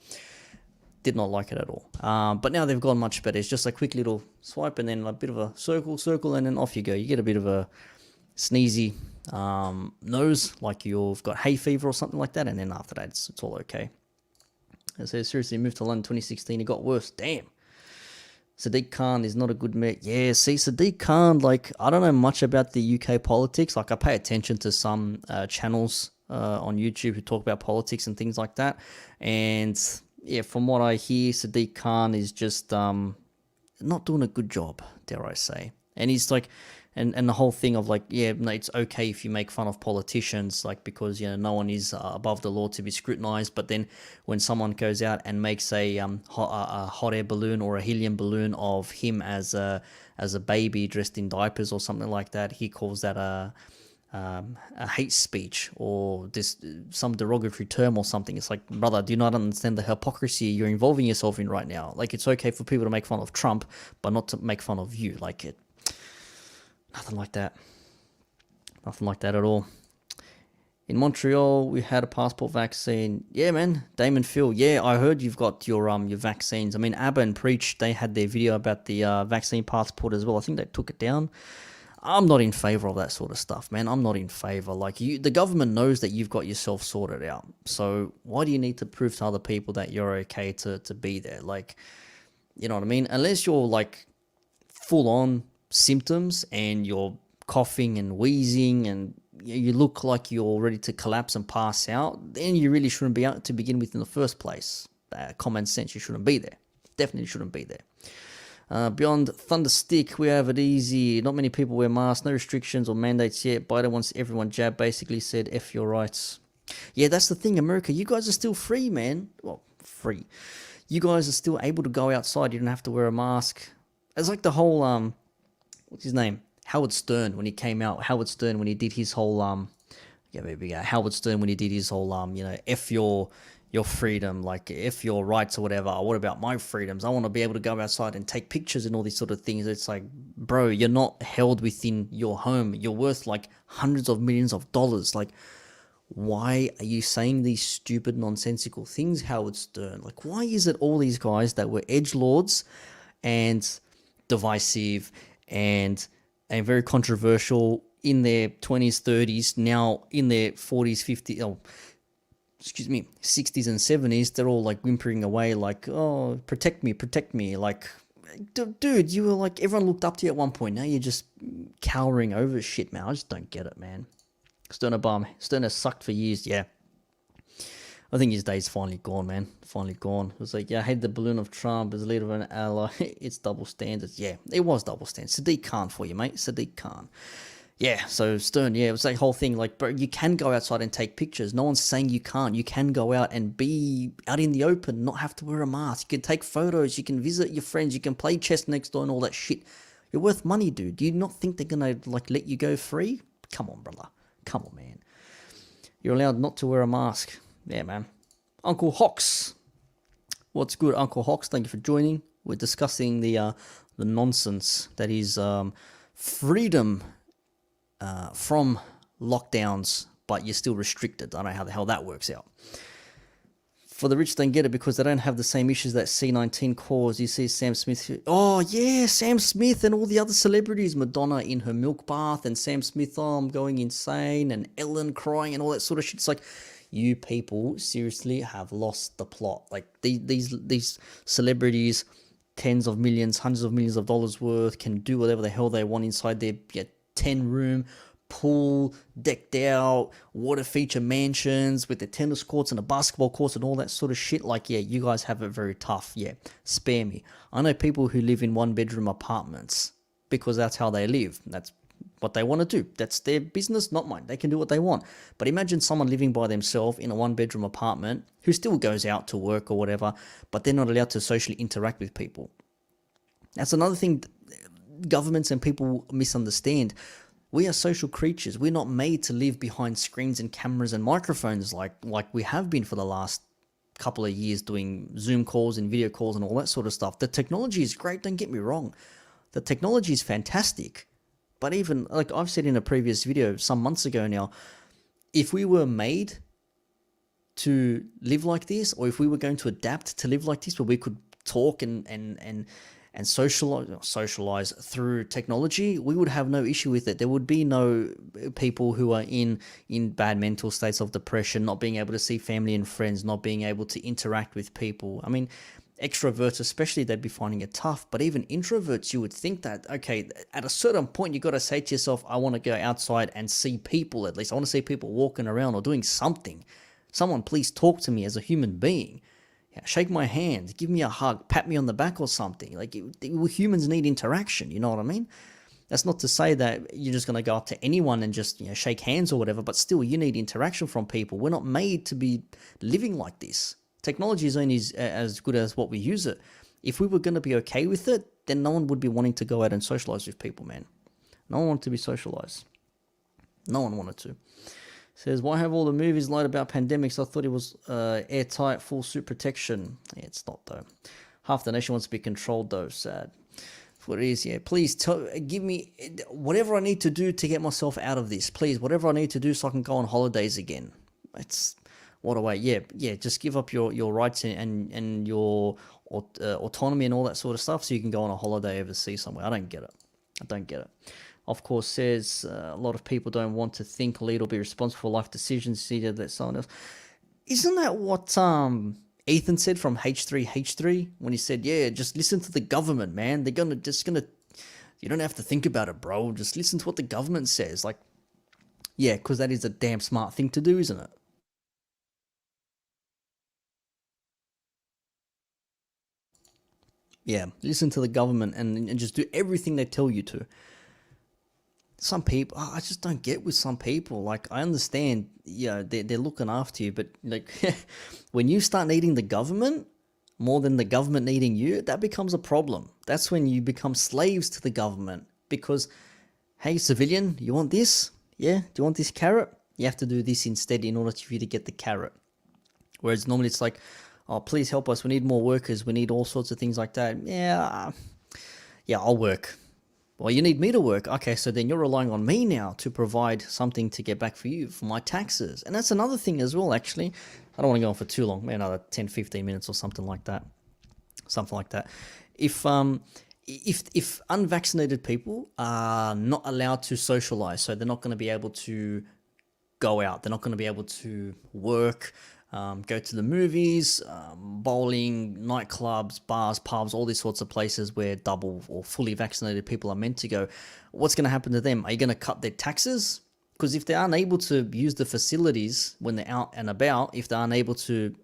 Did not like it at all. But now they've gone much better. It's just a quick little swipe, and then a bit of a circle, and then off you go. You get a bit of a sneezy nose, like you've got hay fever or something like that, and then after that, it's all okay. I say, seriously, moved to London 2016, it got worse. Damn. Sadiq Khan is not a good mate. Yeah, see, Sadiq Khan, like, I don't know much about the UK politics. Like, I pay attention to some channels on YouTube who talk about politics and things like that. And, yeah, from what I hear, Sadiq Khan is just not doing a good job, dare I say. And he's like, and the whole thing of like, yeah, no, it's okay if you make fun of politicians, like, because, no one is above the law to be scrutinized. But then when someone goes out and makes a hot air balloon or a helium balloon of him as a baby dressed in diapers or something like that, he calls that a hate speech or some derogatory term or something. It's like, brother, do you not understand the hypocrisy you're involving yourself in right now? Like, it's okay for people to make fun of Trump, but not to make fun of you. Like, nothing like that. Nothing like that at all. In Montreal, we had a passport vaccine. Yeah, man. Damon Phil. Yeah, I heard you've got your vaccines. I mean, ABBA and Preach, they had their video about the vaccine passport as well. I think they took it down. I'm not in favor of that sort of stuff, man. I'm not in favor. Like, the government knows that you've got yourself sorted out. So why do you need to prove to other people that you're okay to be there? Like, you know what I mean? Unless you're like full on symptoms and you're coughing and wheezing and you look like you're ready to collapse and pass out, then you really shouldn't be out to begin with in the first place. Common sense, you shouldn't be there. Definitely shouldn't be there. Beyond Thunderstick, we have it easy. Not many people wear masks, no restrictions or mandates yet. Biden wants everyone jabbed, basically said, F your rights. Yeah, that's the thing, America. You guys are still free, man. Well, free. You guys are still able to go outside. You don't have to wear a mask. It's like the whole, what's his name? Howard Stern, when he came out. Howard Stern, when he did his whole, Howard Stern, when he did his whole, F your freedom, like, F your rights or whatever. What about my freedoms? I want to be able to go outside and take pictures and all these sort of things. It's like, bro, you're not held within your home. You're worth like hundreds of millions of dollars. Like, why are you saying these stupid, nonsensical things, Howard Stern? Like, why is it all these guys that were edgelords and divisive and very controversial in their 20s, 30s, now in their 40s, 50s, 60s and 70s, they're all like whimpering away like, oh, protect me. Like, dude, you were like, everyone looked up to you at one point. Now you're just cowering over shit, man. I just don't get it, man. Stern has sucked for years, yeah. I think his day's finally gone, man. Finally gone. It was like, yeah, I hate the balloon of Trump as a leader of an ally. It's double standards. Yeah, it was double standards. Sadiq Khan for you, mate. Sadiq Khan. Yeah, so Stern, yeah, it was that whole thing. Like, bro, you can go outside and take pictures. No one's saying you can't. You can go out and be out in the open, not have to wear a mask. You can take photos. You can visit your friends. You can play chess next door and all that shit. You're worth money, dude. Do you not think they're going to, like, let you go free? Come on, brother. Come on, man. You're allowed not to wear a mask. Yeah, man. Uncle Hawks. What's good, Uncle Hawks? Thank you for joining. We're discussing the nonsense that is freedom from lockdowns, but you're still restricted. I don't know how the hell that works out. For the rich, don't get it because they don't have the same issues that C-19 caused. You see Sam Smith. Oh, yeah, Sam Smith and all the other celebrities. Madonna in her milk bath and Sam Smith, oh, I'm going insane, and Ellen crying and all that sort of shit. It's like, you people seriously have lost the plot. Like, these celebrities, tens of millions, hundreds of millions of dollars worth, can do whatever the hell they want inside their 10-room pool, decked out, water feature mansions with the tennis courts and the basketball courts and all that sort of shit. Like, yeah, you guys have it very tough. Yeah, spare me. I know people who live in one-bedroom apartments because that's how they live. That's what they want to do. That's their business, not mine. They can do what they want. But imagine someone living by themselves in a one-bedroom apartment who still goes out to work or whatever, but they're not allowed to socially interact with people. That's another thing governments and people misunderstand. We are social creatures. We're not made to live behind screens and cameras and microphones like we have been for the last couple of years doing Zoom calls and video calls and all that sort of stuff. The technology is great, don't get me wrong. The technology is fantastic. But even, like I've said in a previous video some months ago now, if we were made to live like this, or if we were going to adapt to live like this, where we could talk and socialize through technology, we would have no issue with it. There would be no people who are in bad mental states of depression, not being able to see family and friends, not being able to interact with people. I mean, extroverts especially, they'd be finding it tough. But even introverts, you would think that, okay, at a certain point, you got to say to yourself, I want to go outside and see people at least. I want to see people walking around or doing something. Someone please talk to me as a human being. Yeah, shake my hand, give me a hug, pat me on the back or something. Like, humans need interaction, you know what I mean? That's not to say that you're just going to go up to anyone and just, shake hands or whatever, but still, you need interaction from people. We're not made to be living like this. Technology is only as good as what we use it. If we were going to be okay with it, then no one would be wanting to go out and socialize with people, man. No one wanted to be socialized. No one wanted to. Says, why have all the movies lied about pandemics? I thought it was airtight, full suit protection. Yeah, it's not, though. Half the nation wants to be controlled, though. Sad. That's what it is, yeah. Please give me whatever I need to do to get myself out of this. Please, whatever I need to do so I can go on holidays again. It's what a way. Yeah. Just give up your rights and your autonomy and all that sort of stuff so you can go on a holiday overseas somewhere. I don't get it. Of course, says a lot of people don't want to think, lead, or be responsible for life decisions. See that someone else. Isn't that what Ethan said from H3H3 when he said, "Yeah, just listen to the government, man. They're gonna. You don't have to think about it, bro. Just listen to what the government says." Like, yeah, because that is a damn smart thing to do, isn't it? Yeah, listen to the government and just do everything they tell you to. Some people, I just don't get with some people. Like, I understand, they're looking after you, but like, when you start needing the government more than the government needing you, that becomes a problem. That's when you become slaves to the government because, hey, civilian, you want this? Yeah? Do you want this carrot? You have to do this instead in order for you to get the carrot. Whereas normally it's like, oh, please help us. We need more workers. We need all sorts of things like that. Yeah, I'll work. Well, you need me to work. Okay, so then you're relying on me now to provide something to get back for you for my taxes. And that's another thing as well, actually. I don't want to go on for too long, maybe another 10, 15 minutes or something like that. Something like that. If unvaccinated people are not allowed to socialize, so they're not going to be able to go out, they're not going to be able to work, go to the movies, bowling, nightclubs, bars, pubs, all these sorts of places where double or fully vaccinated people are meant to go. What's going to happen to them? Are you going to cut their taxes? Because if they're unable to use the facilities when they're out and about, if they're unable to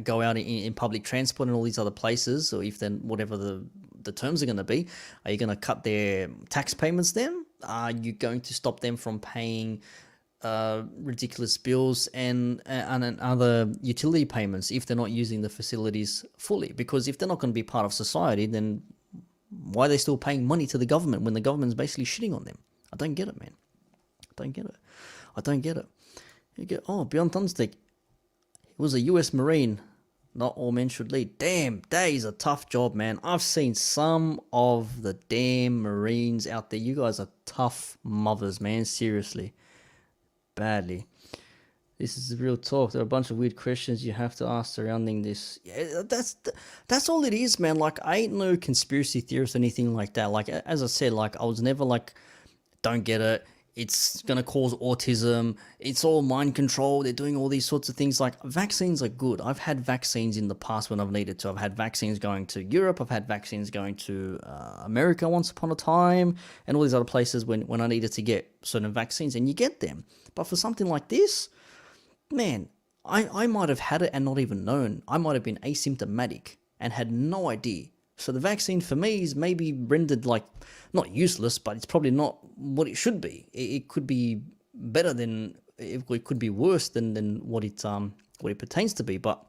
go out in public transport and all these other places, or if then whatever the terms are going to be, are you going to cut their tax payments then? Are you going to stop them from paying ridiculous bills and other utility payments if they're not using the facilities fully? Because if they're not going to be part of society, then why are they still paying money to the government when the government's basically shitting on them? I don't get it, man. I don't get it. You go, oh, Bjorn Thunsdick, he was a US Marine. Not all men should lead. Damn, that is a tough job, man. I've seen some of the damn Marines out there. You guys are tough mothers, man. Seriously. Badly. This is real talk. There are a bunch of weird questions you have to ask surrounding this. Yeah, that's all it is, man. Like, I ain't no conspiracy theorist or anything like that. Like, as I said, like, I was never like, don't get it. It's going to cause autism. It's all mind control. They're doing all these sorts of things. Like, vaccines are good. I've had vaccines in the past when I've needed to. I've had vaccines going to Europe. I've had vaccines going to America once upon a time, and all these other places when I needed to get certain vaccines, and you get them. But for something like this, man, I might have had it and not even known. I might have been asymptomatic and had no idea. So the vaccine for me is maybe rendered like, not useless, but it's probably not what it should be. It could be better than, it could be worse than what it pertains to be. But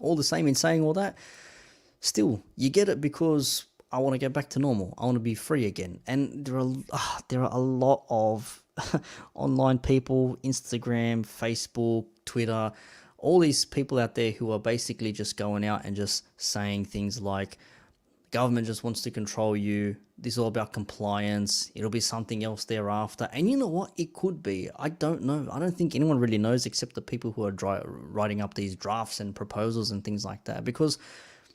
all the same, in saying all that, still, you get it because I want to get back to normal. I want to be free again. And there are a lot of online people, Instagram, Facebook, Twitter, all these people out there who are basically just going out and just saying things like, government just wants to control you. This is all about compliance. It'll be something else thereafter. And you know what? It could be. I don't know. I don't think anyone really knows except the people who are writing up these drafts and proposals and things like that. Because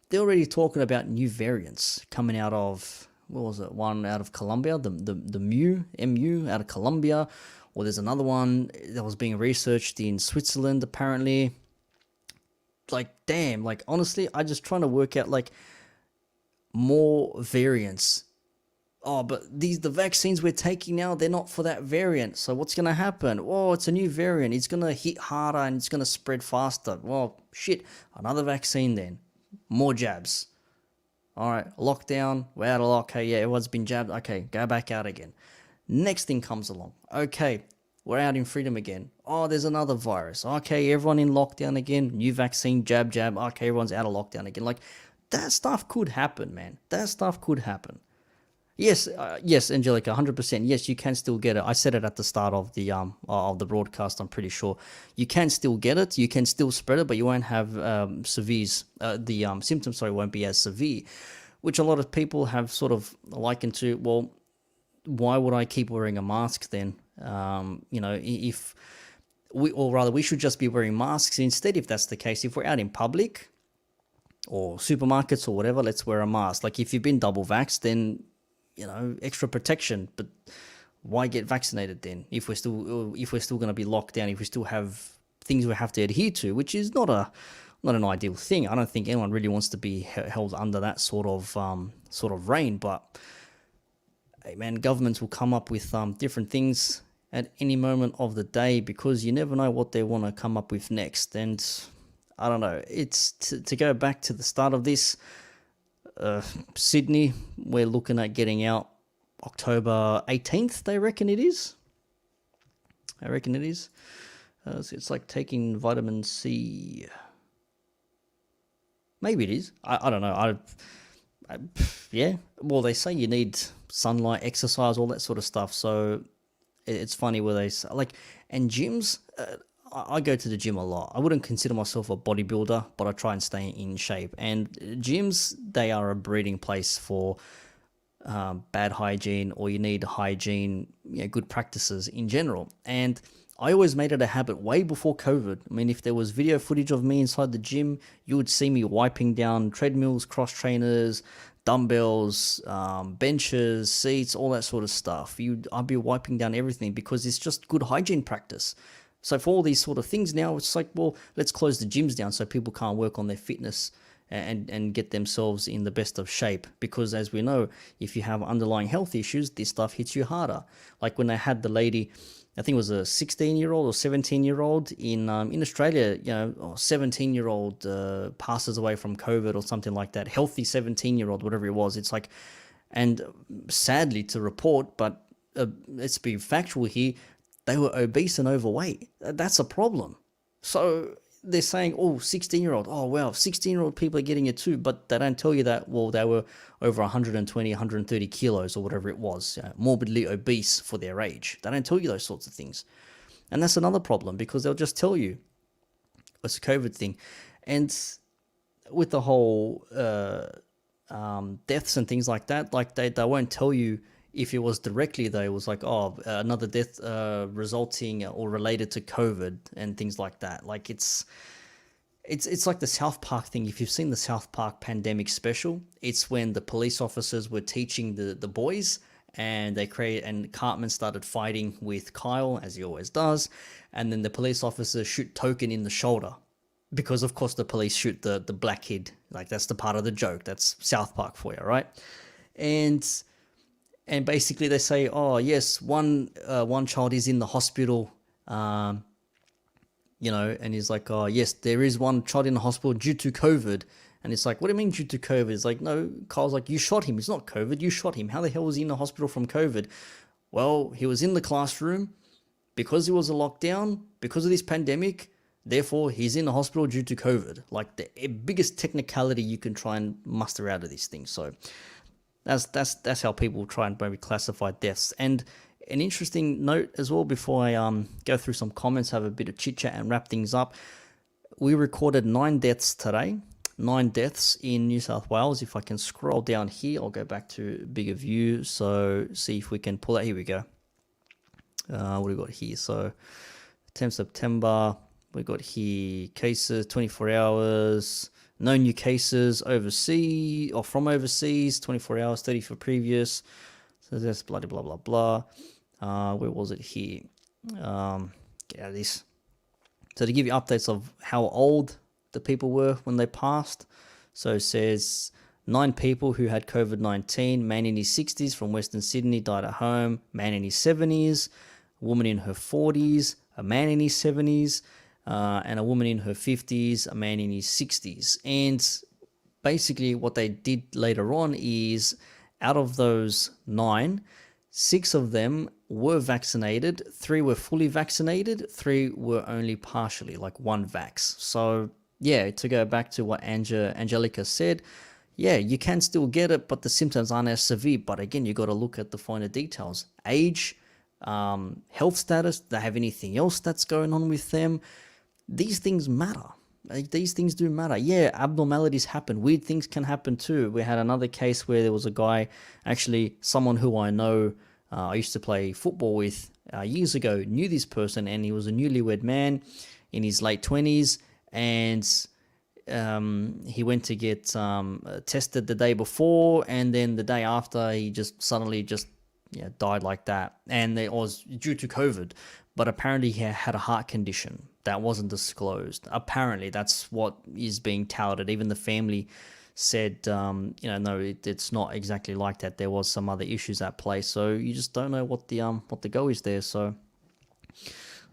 they're already talking about new variants coming out of, what was it? One out of Colombia, the MU out of Colombia. Or there's another one that was being researched in Switzerland, apparently. Like, damn. Like, honestly, I'm just trying to work out, like, more variants. Oh, but the vaccines we're taking now, they're not for that variant. So what's going to happen? Oh, it's a new variant. It's going to hit harder and it's going to spread faster. Well, shit. Another vaccine then. More jabs. All right, lockdown. We're out of lock. Okay, yeah, everyone's been jabbed. Okay, go back out again. Next thing comes along. Okay, we're out in freedom again. Oh, there's another virus. Okay, everyone in lockdown again. New vaccine, jab. Okay, everyone's out of lockdown again. Like, that stuff could happen, man. That stuff could happen. Yes, Angelica, 100%. Yes, you can still get it. I said it at the start of the broadcast. I'm pretty sure you can still get it. You can still spread it, but you won't have symptoms. Sorry, won't be as severe, which a lot of people have sort of likened to. Well, why would I keep wearing a mask then? If we should just be wearing masks instead. If that's the case, if we're out in public or supermarkets or whatever, let's wear a mask. Like, if you've been double vaxxed, then, extra protection. But why get vaccinated then? If we're still going to be locked down, if we still have things we have to adhere to, which is not an ideal thing. I don't think anyone really wants to be held under that sort of reign. But hey, man, governments will come up with different things at any moment of the day, because you never know what they want to come up with next. And I don't know. It's to go back to the start of this. Sydney, we're looking at getting out October 18th, they reckon it is. So it's like taking vitamin C. Maybe it is. I don't know. Yeah. Well, they say you need sunlight, exercise, all that sort of stuff. So it's funny where they say, like, and gyms. I go to the gym a lot. I wouldn't consider myself a bodybuilder, but I try and stay in shape. And gyms, they are a breeding place for bad hygiene, or you need hygiene, good practices in general. And I always made it a habit way before COVID. I mean, if there was video footage of me inside the gym, you would see me wiping down treadmills, cross trainers, dumbbells, benches, seats, all that sort of stuff. I'd be wiping down everything because it's just good hygiene practice. So for all these sort of things now, it's like, well, let's close the gyms down so people can't work on their fitness and get themselves in the best of shape. Because as we know, if you have underlying health issues, this stuff hits you harder. Like when they had the lady, I think it was a 16-year-old or 17-year-old in Australia, 17-year-old passes away from COVID or something like that. Healthy 17-year-old, whatever it was. It's like, and sadly to report, but let's be factual here, they were obese and overweight. That's a problem. So they're saying, oh, 16-year-old, oh, wow, 16-year-old people are getting it too, but they don't tell you that, well, they were over 120, 130 kilos or whatever it was, morbidly obese for their age. They don't tell you those sorts of things. And that's another problem, because they'll just tell you it's a COVID thing. And with the whole deaths and things like that, like they won't tell you if it was directly, though. It was like, oh, another death resulting or related to COVID and things like that. Like it's like the South Park thing. If you've seen the South Park pandemic special, it's when the police officers were teaching the boys, and Cartman started fighting with Kyle, as he always does, and then the police officers shoot Token in the shoulder, because of course the police shoot the black kid. Like that's the part of the joke. That's South Park for you, right? And basically they say, oh yes, one child is in the hospital, and he's like, oh yes, there is one child in the hospital due to COVID. And it's like, what do you mean due to COVID? It's like, no, Kyle's like, you shot him. It's not COVID, you shot him. How the hell was he in the hospital from COVID? Well, he was in the classroom because it was a lockdown, because of this pandemic, therefore he's in the hospital due to COVID. Like the biggest technicality you can try and muster out of these things. So that's how people try and maybe classify deaths. And an interesting note as well, before I go through some comments, have a bit of chit chat and wrap things up. We recorded 9 deaths today, 9 deaths in New South Wales. If I can scroll down here, I'll go back to bigger view. So see if we can pull that. Here we go. What do we got here? So 10th September, we got here cases, 24 hours. No new cases overseas or from overseas, 24 hours, 30 for previous. So that's blah, blah, blah, blah. Where was it here? Get out of this. So to give you updates of how old the people were when they passed. So it says 9 people who had COVID-19, man in his 60s from Western Sydney died at home, man in his 70s, a woman in her 40s, a man in his 70s, and a woman in her 50s, a man in his 60s. And basically what they did later on is, out of those 9, 6 of them were vaccinated, 3 were fully vaccinated, 3 were only partially, like 1 vax. So yeah, to go back to what Angelica said, yeah, you can still get it, but the symptoms aren't as severe. But again, you got to look at the finer details. Age, health status, do they have anything else that's going on with them? These things matter. Like, these things do matter. Yeah, abnormalities happen. Weird things can happen too. We had another case where there was a guy, actually someone who I know, I used to play football with years ago, knew this person, and he was a newlywed man in his late 20s, and he went to get tested the day before, and then the day after he just suddenly died like that. And it was due to COVID, but apparently he had a heart condition that wasn't disclosed. Apparently that's what is being touted. Even the family said, no, it's not exactly like that. There was some other issues at play. So you just don't know what the go is there. So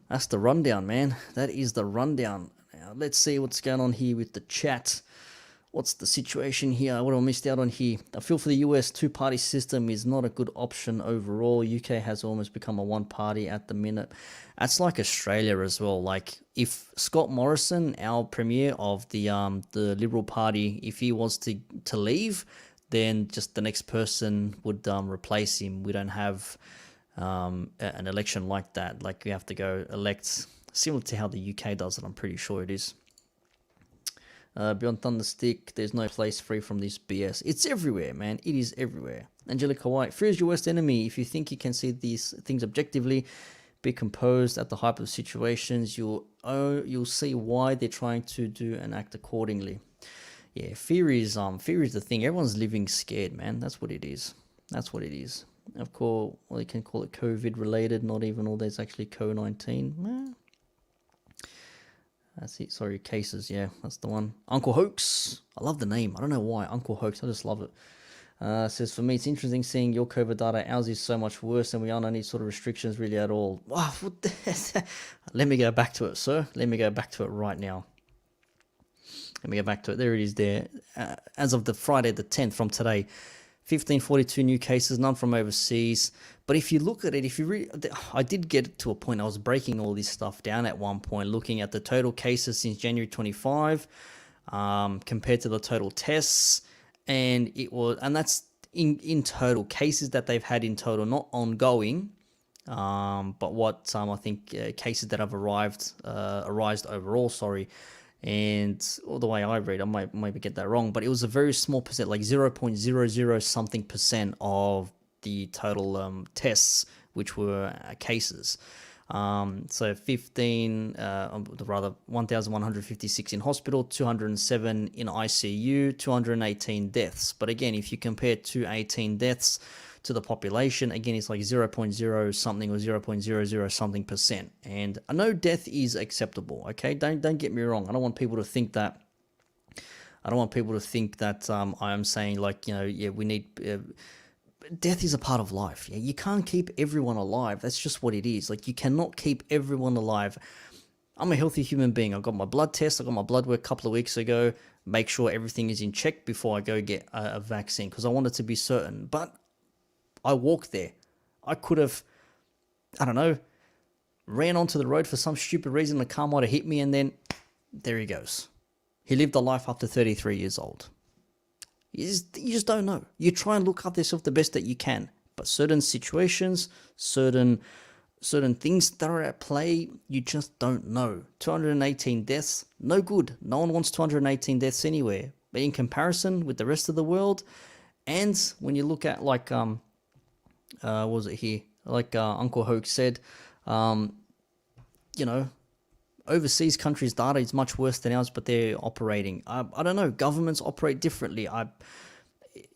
that's the rundown, man. That is the rundown. Now, let's see what's going on here with the chat. What's the situation here? What have I missed out on here? I feel for the US, 2-party system is not a good option overall. UK has almost become a 1-party at the minute. That's like Australia as well. Like if Scott Morrison, our premier of the Liberal Party, if he was to leave, then just the next person would replace him. We don't have an election like that. Like we have to go elect, similar to how the UK does it. I'm pretty sure it is. Beyond Thunderstick, there's no place free from this BS. It's everywhere, man. It is everywhere. Angelica White, fear is your worst enemy. If you think you can see these things objectively, be composed at the height of situations, you'll see why they're trying to do and act accordingly. Yeah, fear is the thing. Everyone's living scared, man. That's what it is. That's what it is. Of course, well, you can call it COVID related, not even all there's actually COVID-19. That's it. Sorry, cases. Yeah, that's the one. Uncle Hoax. I love the name. I don't know why. Uncle Hoax. I just love it. Says, for me, it's interesting seeing your COVID data. Ours is so much worse and we aren't any sort of restrictions really at all. Wow, what the Let me go back to it, sir. Let me go back to it right now. Let me go back to it. There it is there. As of the Friday the 10th from today, 1542 new cases, none from overseas. But if you look at it, if you really, I did get to a point, I was breaking all this stuff down at one point, looking at the total cases since January 25 compared to the total tests. And that's in total cases that they've had in total, not ongoing, but what I think cases that have arisen overall. Sorry, and all the way I read, I might maybe get that wrong, but it was a very small percent, like 0.00 something percent of the total tests, which were cases. So 1,156 in hospital, 207 in ICU, 218 deaths. But again, if you compare 218 deaths to the population, again, it's like 0.0 something or 0.00 something percent. And I know death is acceptable, okay? Don't get me wrong. I don't want people to think that I am saying like, yeah, we need... death is a part of life. Yeah, you can't keep everyone alive. That's just what it is. Like, you cannot keep everyone alive. I'm a healthy human being. I got my blood test. I got my blood work a couple of weeks ago. Make sure everything is in check before I go get a vaccine because I wanted to be certain. But I walked there. I could have, I don't know, ran onto the road for some stupid reason. The car might have hit me and then there he goes. He lived a life up to 33 years old. You just don't know. You try and look after yourself the best that you can. But certain situations, certain things that are at play, you just don't know. 218 deaths, no good. No one wants 218 deaths anywhere. But in comparison with the rest of the world, and when you look at like, what was it here? Like Uncle Hoax said, overseas countries' data is much worse than ours, but they're operating. I don't know. Governments operate differently.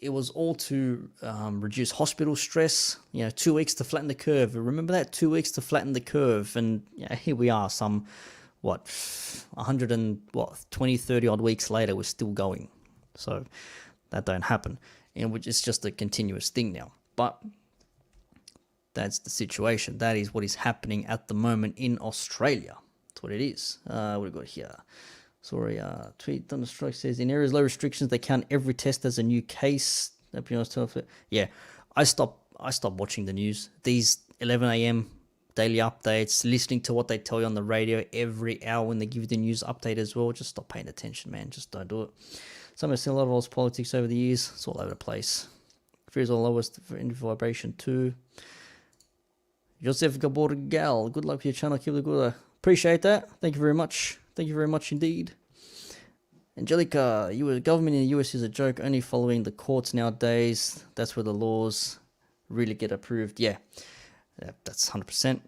It was all to reduce hospital stress. 2 weeks to flatten the curve. Remember that? 2 weeks to flatten the curve. And here we are, 120, 30 odd weeks later, we're still going. So that don't happen. And it's just a continuous thing now. But that's the situation. That is what is happening at the moment in Australia. What it is. What we got here? Sorry, tweet Thunderstruck says in areas low restrictions they count every test as a new case. Yeah, I stopped watching the news. These 11 a.m. daily updates, listening to what they tell you on the radio every hour when they give you the news update as well. Just stop paying attention, man. Just don't do it. Some have seen a lot of Oz politics over the years. It's all over the place. Fear is all lowest in vibration too. Joseph Gaborgal, good luck with your channel. Keep the good. Appreciate that. Thank you very much. Thank you very much indeed. Angelica, government in the US is a joke, only following the courts nowadays. That's where the laws really get approved. Yeah, that's 100%.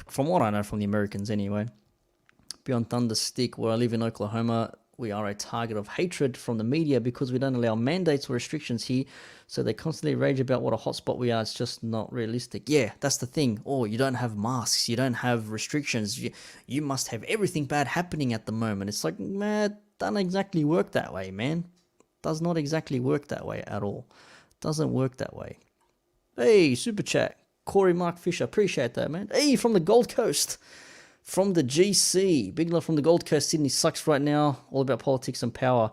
From what I know from the Americans anyway. Beyond Thunderstick, where I live in Oklahoma, we are a target of hatred from the media because we don't allow mandates or restrictions here. So they constantly rage about what a hotspot we are. It's just not realistic. Yeah, that's the thing. Oh, you don't have masks. You don't have restrictions. You must have everything bad happening at the moment. It's like, man, doesn't exactly work that way, man. Does not exactly work that way at all. Doesn't work that way. Hey, super chat. Corey Mark Fisher. Appreciate that, man. Hey, from the Gold Coast. From the GC. Big love from the Gold Coast. Sydney sucks right now. All about politics and power.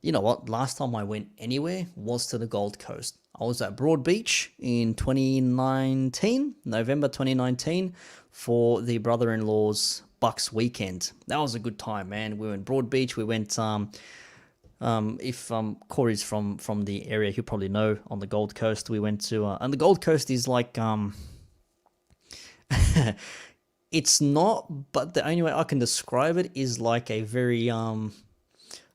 You know what? Last time I went anywhere was to the Gold Coast. I was at Broad Beach in 2019, November 2019, for the brother-in-law's Bucks weekend. That was a good time, man. We were in Broad Beach. We went, if Corey's from the area, he'll probably know, on the Gold Coast. We went to, and the Gold Coast is like, it's not, but the only way I can describe it is like a very,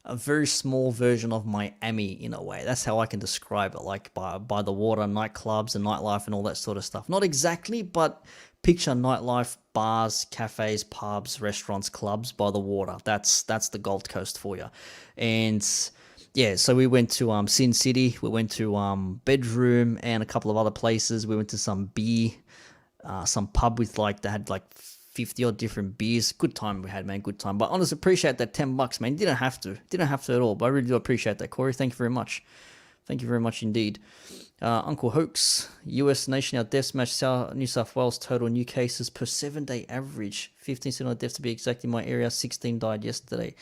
a very small version of Miami in a way. That's how I can describe it, like by the water, nightclubs and nightlife and all that sort of stuff. Not exactly, but picture nightlife, bars, cafes, pubs, restaurants, clubs by the water. That's the Gold Coast for you. And yeah, so we went to Sin City, we went to Bedroom and a couple of other places. We went to some some pub with they had 50 odd different beers. Good time we had, man. Good time. But honestly, appreciate that $10, man. Didn't have to at all. But I really do appreciate that, Corey. Thank you very much. Thank you very much indeed. Uncle Hoax, US nation out deaths match New South Wales total new cases per 7-day average. 15 deaths to be exact in my area. 16 died yesterday.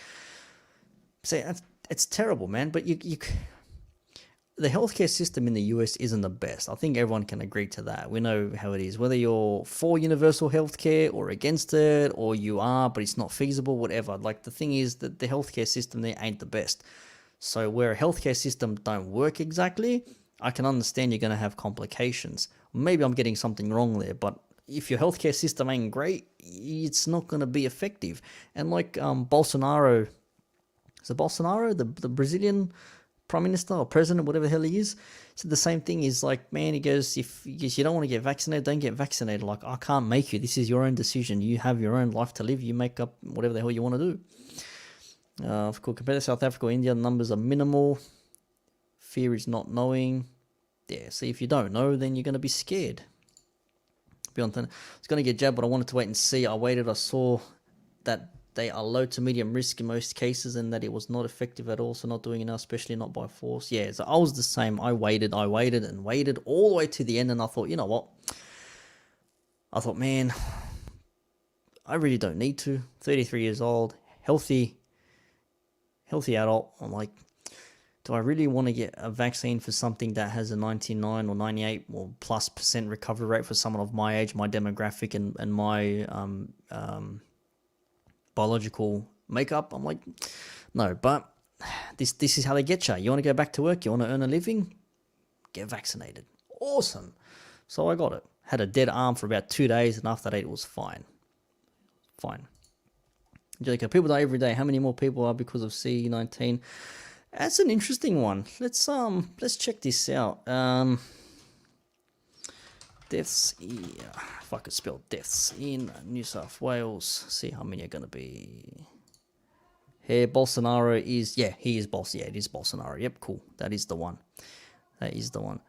So it's terrible, man. But the healthcare system in the US isn't the best. I think everyone can agree to that. We know how it is. Whether you're for universal healthcare or against it, or you are, but it's not feasible, whatever. The thing is that the healthcare system there ain't the best. So where a healthcare system don't work exactly, I can understand you're going to have complications. Maybe I'm getting something wrong there, but if your healthcare system ain't great, it's not going to be effective. And Bolsonaro, is it Bolsonaro, the Brazilian prime minister or president, whatever the hell he is, said the same thing. Is man, he goes, if you don't want to get vaccinated, don't get vaccinated. I can't make you. This is your own decision. You have your own life to live. You make up whatever the hell you want to do. Of course, compared to South Africa or India, the numbers are minimal. Fear is not knowing. Yeah, see, if you don't know, then you're going to be scared. I was going to get jabbed, but I wanted to wait and see. I waited. I saw that they are low to medium risk in most cases and that it was not effective at all, so not doing enough, especially not by force. Yeah, so I was the same. I waited and waited all the way to the end, and I thought, you know what? I thought, man, I really don't need to. 33 years old, healthy adult. I'm like, do I really want to get a vaccine for something that has a 99 or 98 or plus % recovery rate for someone of my age, my demographic, and my biological makeup? I'm like, no. But this is how they get you. You want to go back to work, you want to earn a living, get vaccinated. Awesome. So I got it. Had a dead arm for about 2 days, and after that it was fine. Angelica, people die every day. How many more people are because of C19? That's an interesting one. Let's check this out. Deaths, if I could spell deaths in New South Wales, see how many are going to be. Here, Bolsonaro is, he is Bolsonaro. Yeah, it is Bolsonaro. Yep, cool. That is the one.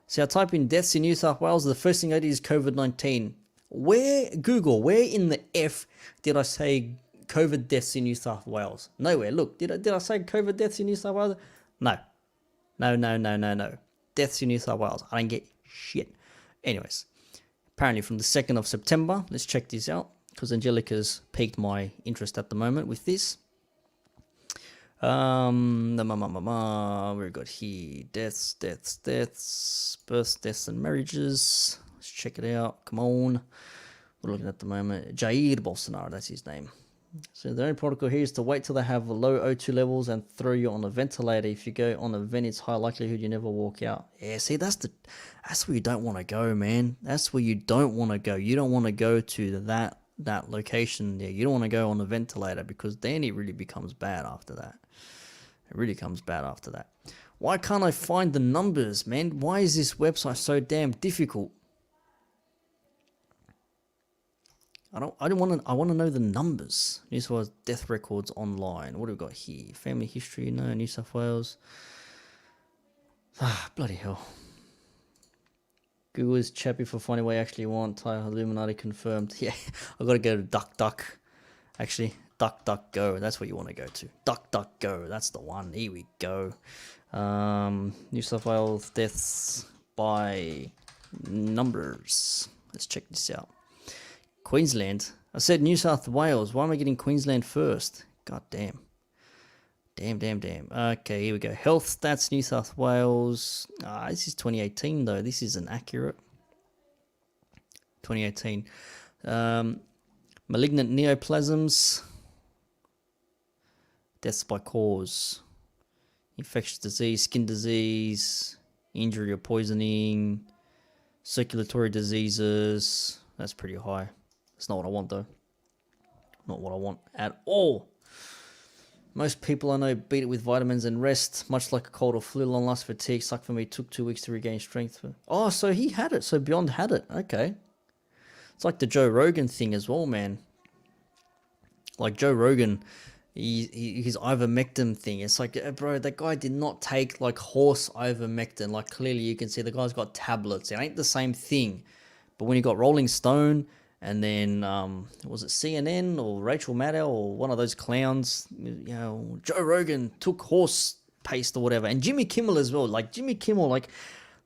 So I type in deaths in New South Wales. The first thing I did is COVID-19. Where in the F did I say COVID deaths in New South Wales? Nowhere. Look, did I say COVID deaths in New South Wales? No. Deaths in New South Wales. I don't get shit. Anyways, apparently from the 2nd of September, let's check this out, because Angelica's piqued my interest at the moment with this. Very good here. Deaths, births, deaths, and marriages. Let's check it out. Come on. We're looking at the moment. Jair Bolsonaro, that's his name. So the only protocol here is to wait till they have low O2 levels and throw you on a ventilator. If you go on a vent, it's high likelihood you never walk out. Yeah, see, that's where you don't want to go, man. That's where you don't want to go. You don't want to go to that location there. You don't want to go on a ventilator, because then it really becomes bad after that. Why can't I find the numbers, man? Why is this website so damn difficult? I want to know the numbers. New South Wales death records online. What do we got here? Family history, no. New South Wales. Bloody hell. Google is chappy for finding what you actually want. Thai Illuminati confirmed. Yeah, I've got to go to DuckDuck. Actually, DuckDuckGo. That's what you want to go to. DuckDuckGo. That's the one. Here we go. New South Wales deaths by numbers. Let's check this out. Queensland. I said New South Wales. Why am I getting Queensland first? God damn. Damn. Okay, here we go. Health stats, New South Wales. This is 2018 though. This isn't accurate. 2018. Malignant neoplasms. Deaths by cause. Infectious disease, skin disease, injury or poisoning, circulatory diseases. That's pretty high. It's not what I want though. Not what I want at all. Most people I know beat it with vitamins and rest, much like a cold or flu. Long last fatigue sucked for me. Took 2 weeks to regain strength. Oh, so he had it. So Beyond had it. Okay. It's like the Joe Rogan thing as well, man. Like Joe Rogan, his ivermectin thing. It's like, bro, that guy did not take like horse ivermectin. Like clearly you can see the guy's got tablets. It ain't the same thing. But when you got Rolling Stone and then was it CNN or Rachel Maddow or one of those clowns, you know, Joe Rogan took horse paste or whatever, and Jimmy Kimmel as well. Like Jimmy Kimmel, like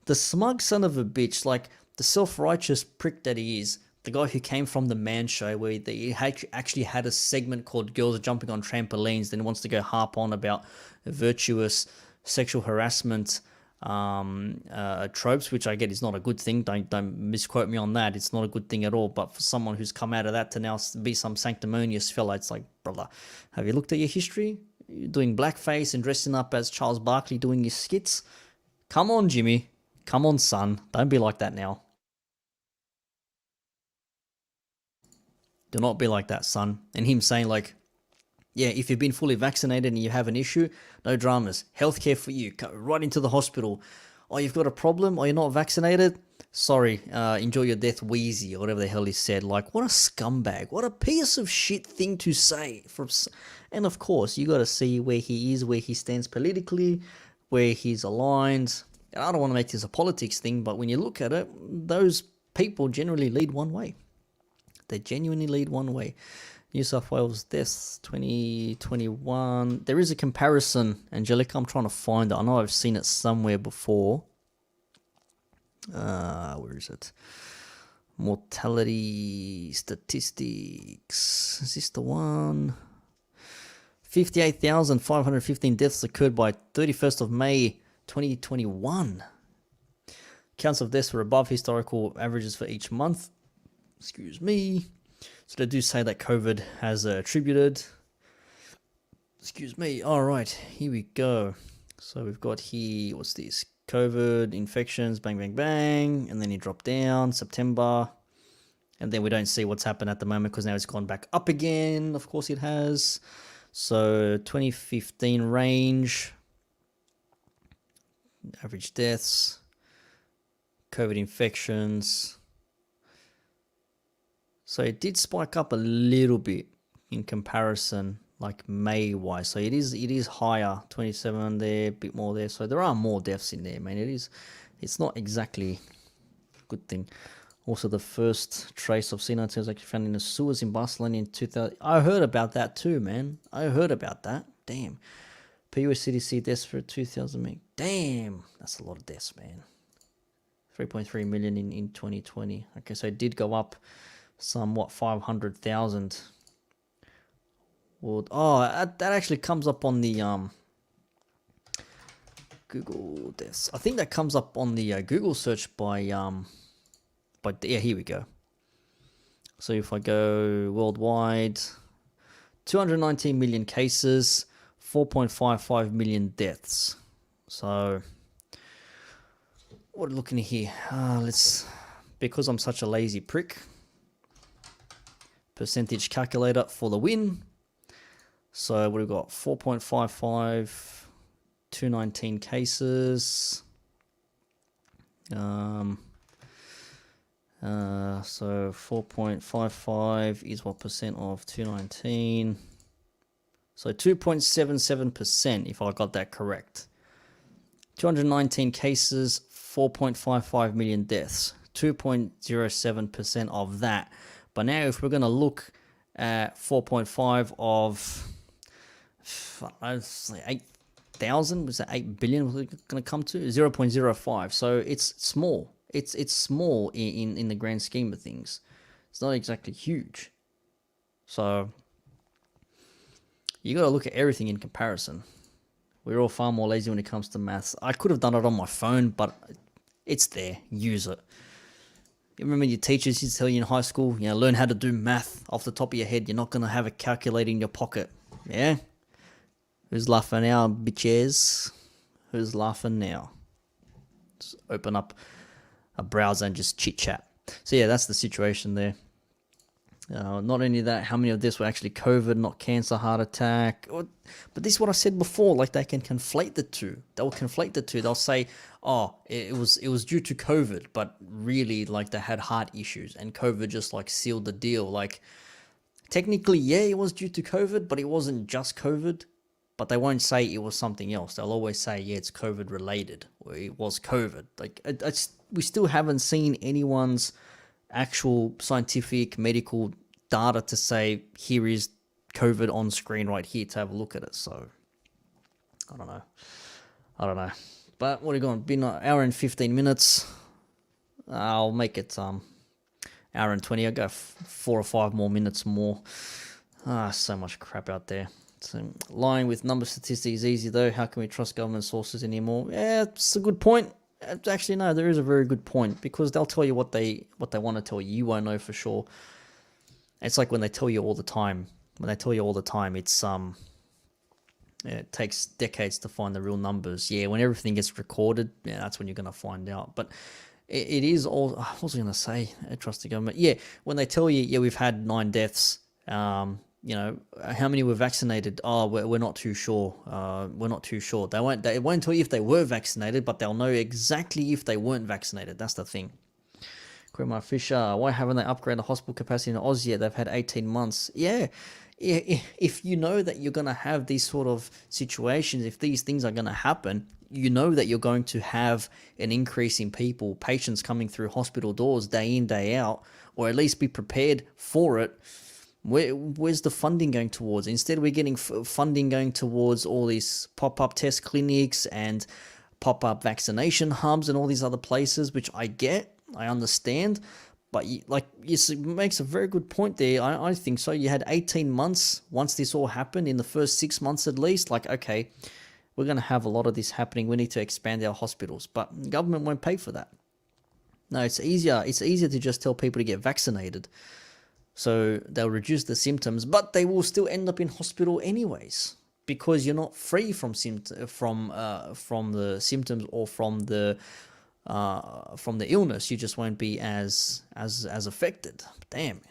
the smug son of a bitch, like the self-righteous prick that he is. The guy who came from the Man Show, where he actually had a segment called Girls Jumping on Trampolines, then wants to go harp on about virtuous sexual harassment tropes, which I get is not a good thing. Don't misquote me on that. It's not a good thing at all. But for someone who's come out of that to now be some sanctimonious fella, it's like, brother, have you looked at your history? You're doing blackface and dressing up as Charles Barkley doing your skits? Come on, Jimmy. Come on, son. Don't be like that now. Do not be like that, son. And him saying like, yeah, if you've been fully vaccinated and you have an issue, no dramas. Healthcare for you. Go right into the hospital. Oh, you've got a problem? Oh, you're not vaccinated? Sorry, enjoy your death wheezy, or whatever the hell he said. Like, what a scumbag. What a piece of shit thing to say. And of course, you got to see where he is, where he stands politically, where he's aligned. And I don't want to make this a politics thing, but when you look at it, those people generally lead one way. They genuinely lead one way. New South Wales deaths 2021. There is a comparison, Angelica. I'm trying to find it. I know I've seen it somewhere before. Where is it? Mortality statistics. Is this the one? 58,515 deaths occurred by 31st of May 2021. Counts of deaths were above historical averages for each month. Excuse me. So they do say that COVID has attributed. Excuse me. All right, here we go. So we've got here, what's this? COVID infections, bang, bang, bang. And then he dropped down, September. And then we don't see what's happened at the moment because now it's gone back up again. Of course it has. So 2015 range. Average deaths. COVID infections. So it did spike up a little bit in comparison, like May-wise. So it is higher, 27 there, a bit more there. So there are more deaths in there, man. It's not exactly a good thing. Also, the first trace of C19 was actually found in the sewers in Barcelona in 2000. I heard about that too, man. I heard about that. Damn. PUS CDC deaths for 2000, man. Damn. That's a lot of deaths, man. 3.3 million in 2020. Okay, so it did go up somewhat, 500,000. Well, that actually comes up on the Google deaths. I think that comes up on the Google search by yeah, here we go. So if I go worldwide, 219 million cases, 4.55 million deaths. So what are we looking at here? Because I'm such a lazy prick, percentage calculator for the win. So what have we got? 4.55, 219 cases. So 4.55 is what percent of 219? So 2.77%, if I got that correct. 219 cases, 4.55 million deaths. 2.07% of that. But now if we're going to look at 4.5 of 8,000, was that 8 billion we're going to come to? 0.05. So it's small. It's small in the grand scheme of things. It's not exactly huge. So you got to look at everything in comparison. We're all far more lazy when it comes to maths. I could have done it on my phone, but it's there. Use it. You remember your teachers used to tell you in high school, learn how to do math off the top of your head. You're not going to have a calculator in your pocket. Yeah? Who's laughing now, bitches? Who's laughing now? Just open up a browser and just chit chat. So yeah, that's the situation there. Not only that, how many of this were actually COVID, not cancer, heart attack? But this is what I said before. Like, they can conflate the two. They'll conflate the two. They'll say, "Oh, it was due to COVID," but really, like, they had heart issues, and COVID just like sealed the deal. Like, technically, yeah, it was due to COVID, but it wasn't just COVID. But they won't say it was something else. They'll always say, "Yeah, it's COVID related," or "It was COVID." Like, we still haven't seen anyone's actual scientific medical data to say, here is COVID on screen right here to have a look at it. So I don't know, but what are you going, been an hour and 15 minutes. I'll make it hour and 20. I'll go 4 or 5 more minutes more. So much crap out there. So lying with number statistics is easy though. How can we trust government sources anymore? Yeah, it's a good point. Actually, no, there is a very good point, because they'll tell you what they want to tell you. You won't know for sure. It's like when they tell you all the time. It's it takes decades to find the real numbers. Yeah, when everything gets recorded, yeah, that's when you're gonna find out. But it is all. What was I gonna say? Trust the government. Yeah, when they tell you, yeah, we've had 9 deaths. How many were vaccinated? Oh, we're not too sure. We're not too sure. They won't tell you if they were vaccinated, but they'll know exactly if they weren't vaccinated. That's the thing. Grandma Fisher, why haven't they upgraded the hospital capacity in Oz yet? They've had 18 months. Yeah, if you know that you're going to have these sort of situations, if these things are going to happen, you know that you're going to have an increase in patients coming through hospital doors day in, day out, or at least be prepared for it. Where's the funding going towards? Instead, we're getting funding going towards all these pop-up test clinics and pop-up vaccination hubs and all these other places, which I understand, but it makes a very good point there. I think so. You had 18 months once this all happened, in the first 6 months at least, like, okay, we're going to have a lot of this happening. We need to expand our hospitals, but government won't pay for that. No, it's easier to just tell people to get vaccinated. So they'll reduce the symptoms, but they will still end up in hospital anyways, because you're not free from the symptoms or from the illness. You just won't be as affected. Damn.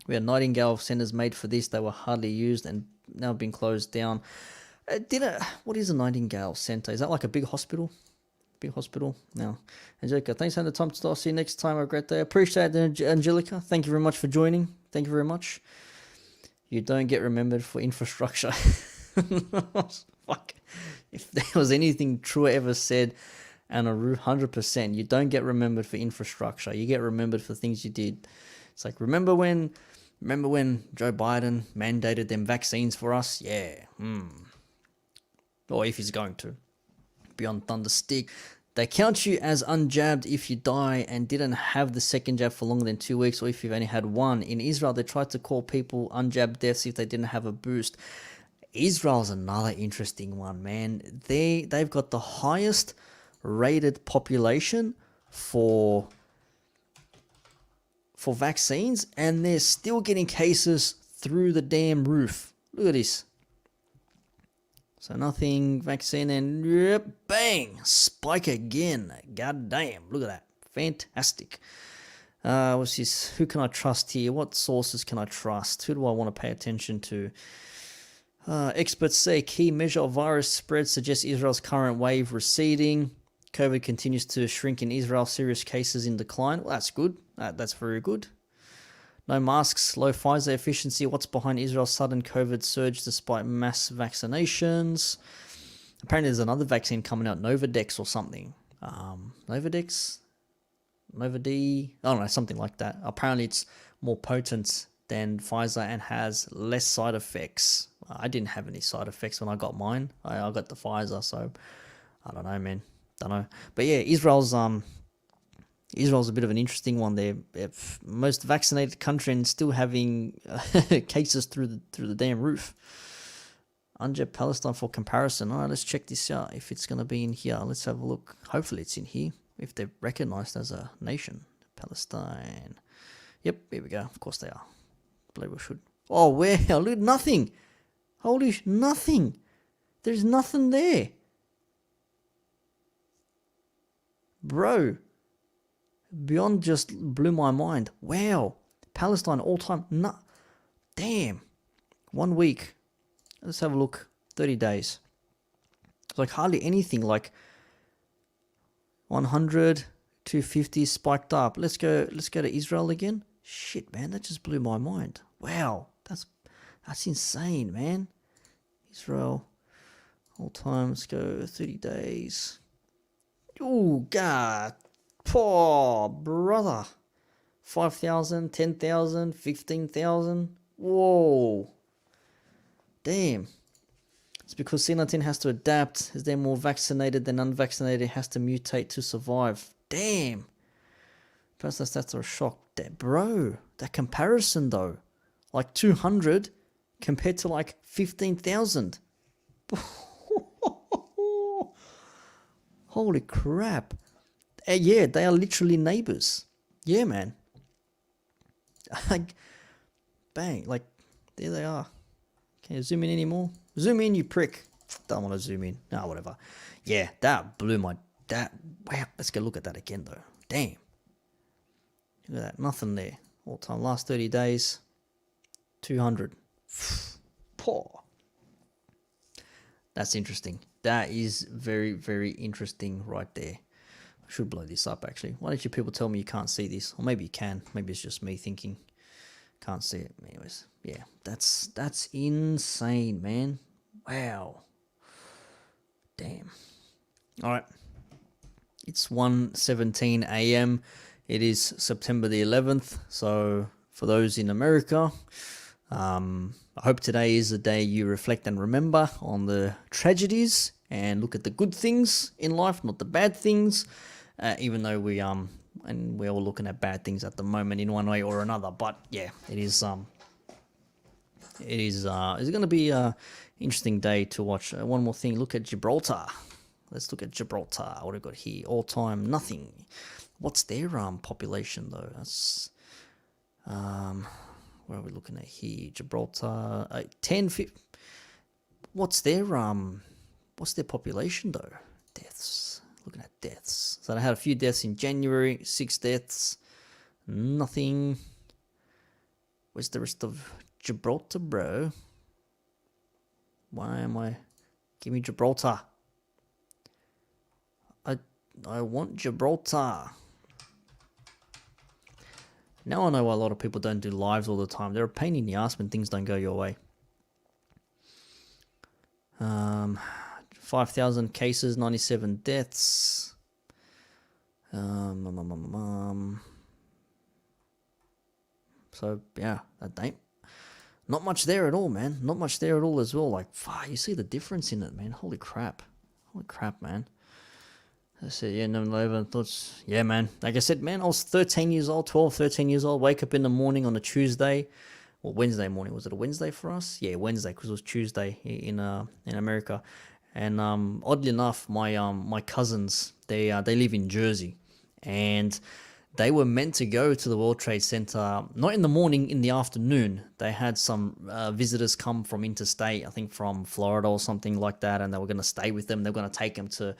We had Nightingale centers made for this. They were hardly used and now been closed down. What is a Nightingale center? Is that like a big hospital? No. Angelica, thanks for the time to start. See you next time. Have a great day. Appreciate it, Angelica. Thank you very much for joining. Thank you very much. You don't get remembered for infrastructure. Fuck. If there was anything true ever said, and 100%, you don't get remembered for infrastructure. You get remembered for things you did. It's like, remember when Joe Biden mandated them vaccines for us? Yeah. Or if he's going to. Beyond Thunderstick, they count you as unjabbed if you die and didn't have the second jab for longer than 2 weeks, or if you've only had one. In Israel, they tried to call people unjabbed deaths if they didn't have a boost. Israel's another interesting one, man. They've got the highest rated population for vaccines, and they're still getting cases through the damn roof. Look at this. So nothing, vaccine, and yep, bang, spike again. God damn, look at that. Fantastic. What's this? Who can I trust here? What sources can I trust? Who do I want to pay attention to? Experts say key measure of virus spread suggests Israel's current wave receding. COVID continues to shrink in Israel. Serious cases in decline. Well, that's good. That's very good. No masks, low Pfizer efficiency. What's behind Israel's sudden COVID surge despite mass vaccinations? Apparently there's another vaccine coming out, Novadex or something. Novadex? Novadi? I don't know, something like that. Apparently it's more potent than Pfizer and has less side effects. I didn't have any side effects when I got mine. I got the Pfizer, so I don't know, man. Don't know. But yeah, Israel's a bit of an interesting one. They're most vaccinated country and still having cases through the damn roof. Unjabbed Palestine for comparison. All right, let's check this out. If it's going to be in here, let's have a look. Hopefully it's in here. If they're recognized as a nation. Palestine. Yep, here we go. Of course they are. I believe we should. Oh, where? Look, nothing. Holy nothing. There's nothing there. Bro. Beyond just blew my mind. Wow. Palestine all-time, no, damn. 1 week. Let's have a look. 30 days. It's like hardly anything, like 100, 250 spiked up. Let's go to Israel again. Shit, man, that just blew my mind. Wow, that's insane, man. Israel, all time, let's go 30 days. Oh, God. Poor brother. 5,000, 10,000, 15,000. Whoa. Damn. It's because C19 has to adapt as they're more vaccinated than unvaccinated. It has to mutate to survive. Damn. Personal stats are a shock. Bro, that comparison though. Like 200 compared to like 15,000. Holy crap. Yeah, they are literally neighbors. Yeah, man. Like, bang, like, there they are. Can you zoom in anymore? Zoom in, you prick. Don't want to zoom in. No, whatever. Yeah, that blew my... Wow, let's go look at that again, though. Damn. Look at that. Nothing there. All time. Last 30 days. 200. Poor. That's interesting. That is very, very interesting right there. I should blow this up, actually. Why don't you people tell me you can't see this? Or maybe you can. Maybe it's just me thinking. Can't see it. Anyways, yeah. That's insane, man. Wow. Damn. Alright. It's 1:17 a.m. It is September the 11th. So, for those in America, I hope today is the day you reflect and remember on the tragedies and look at the good things in life, not the bad things. Even though we're all looking at bad things at the moment in one way or another. But yeah, it's going to be an interesting day to watch. One more thing, look at Gibraltar. Let's look at Gibraltar. What have we got here? All time, nothing. What's their population though? That's where are we looking at here? Gibraltar, 10, 50. What's their population though? Deaths. Looking at deaths. So they had a few deaths in January, 6 deaths. Nothing. Where's the rest of Gibraltar, bro? Why am I... Give me Gibraltar. I want Gibraltar. Now I know why a lot of people don't do lives all the time. They're a pain in the ass when things don't go your way. 5,000 cases, 97 deaths. So, yeah, that ain't... Not much there at all, man. Not much there at all as well. Like, you see the difference in it, man. Holy crap. Holy crap, man. I said, yeah, 9/11 thoughts. Yeah, man. Like I said, man, I was 13 years old, 12, 13 years old. Wake up in the morning on a Tuesday. Well, Wednesday morning. Was it a Wednesday for us? Yeah, Wednesday, because it was Tuesday in America. And oddly enough, my cousins, they live in Jersey. And they were meant to go to the World Trade Center, not in the morning, in the afternoon. They had some visitors come from interstate, I think from Florida or something like that, and they were going to stay with them. They were going to take them to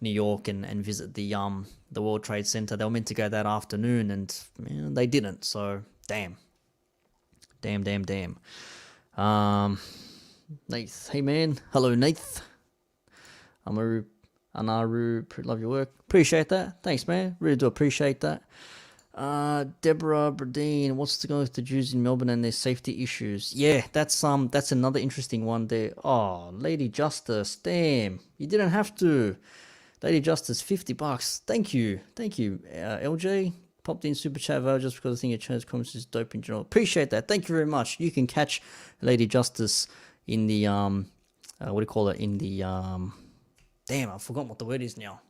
New York and visit the World Trade Center. They were meant to go that afternoon, and they didn't. So, damn. Nath, hey man. Hello, Nath. Anaru, love your work. Appreciate that. Thanks, man. Really do appreciate that. Deborah Bradeen, what's to go with the Jews in Melbourne and their safety issues? Yeah, that's another interesting one there. Oh, Lady Justice, damn, you didn't have to. Lady Justice, $50. Thank you, LJ. Popped in super chat vote just because I think your channel's comments is dope in general. Appreciate that. Thank you very much. You can catch Lady Justice in the what do you call it? In the damn, I forgot what the word is now.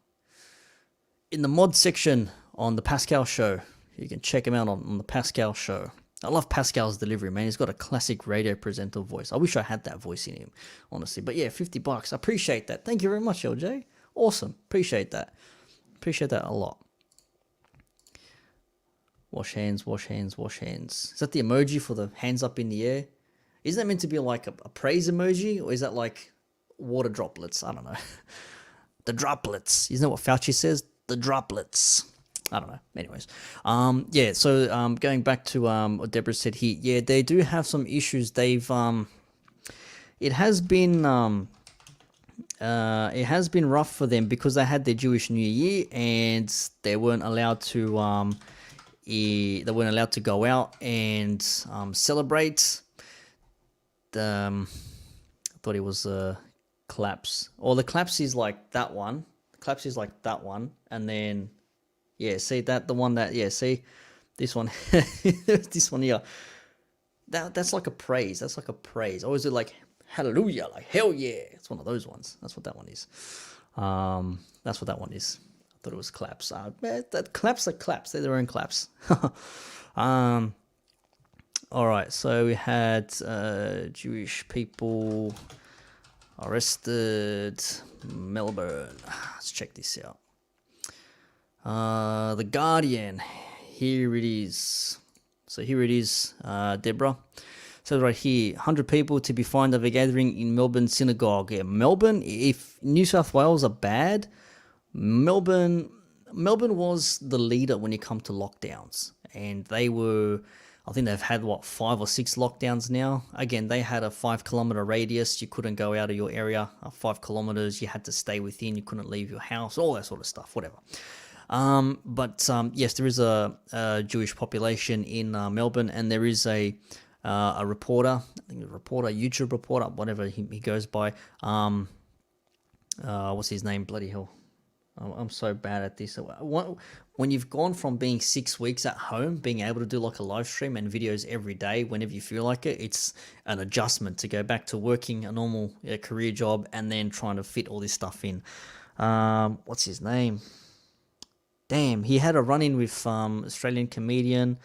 In the mod section on the Pascal show. You can check him out on the Pascal show. I love Pascal's delivery, man. He's got a classic radio presenter voice. I wish I had that voice in him, honestly. But yeah, $50. I appreciate that. Thank you very much, LJ. Awesome. Appreciate that. Appreciate that a lot. Wash hands, wash hands, wash hands. Is that the emoji for the hands up in the air? Is that meant to be like a praise emoji? Or is that like water droplets? I don't know. The droplets. Isn't that what Fauci says? The droplets. I don't know. Anyways, yeah. So going back to what Deborah said here, yeah, they do have some issues. They've it has been rough for them because they had their Jewish New Year and they weren't allowed to go out and celebrate. I thought it was collapse. Or the collapse is like that one. The collapse is like that one, and then yeah, see that the one that see this one, this one here. That's like a praise. That's like a praise. I always do like hallelujah, like hell yeah. It's one of those ones. That's what that one is. That's what that one is. I thought it was claps. That claps are claps. They're their own claps. All right. So we had Jewish people arrested. Melbourne. Let's check this out. The Guardian. Here it is. So here it is, Deborah. So right here, 100 people to be fined over gathering in Melbourne synagogue. Yeah, Melbourne, if New South Wales are bad, Melbourne was the leader when it comes to lockdowns. And they were, I think they've had, 5 or 6 lockdowns now. Again, they had a 5-kilometre radius. You couldn't go out of your area. 5 kilometres, you had to stay within. You couldn't leave your house, all that sort of stuff, whatever. But yes, there is a Jewish population in Melbourne, and there is a reporter, I think a reporter, YouTube reporter, whatever he goes by. What's his name? Bloody hell. I'm so bad at this. When you've gone from being 6 weeks at home, being able to do like a live stream and videos every day whenever you feel like it, it's an adjustment to go back to working a normal career job and then trying to fit all this stuff in. What's his name? Damn, he had a run-in with Australian comedian.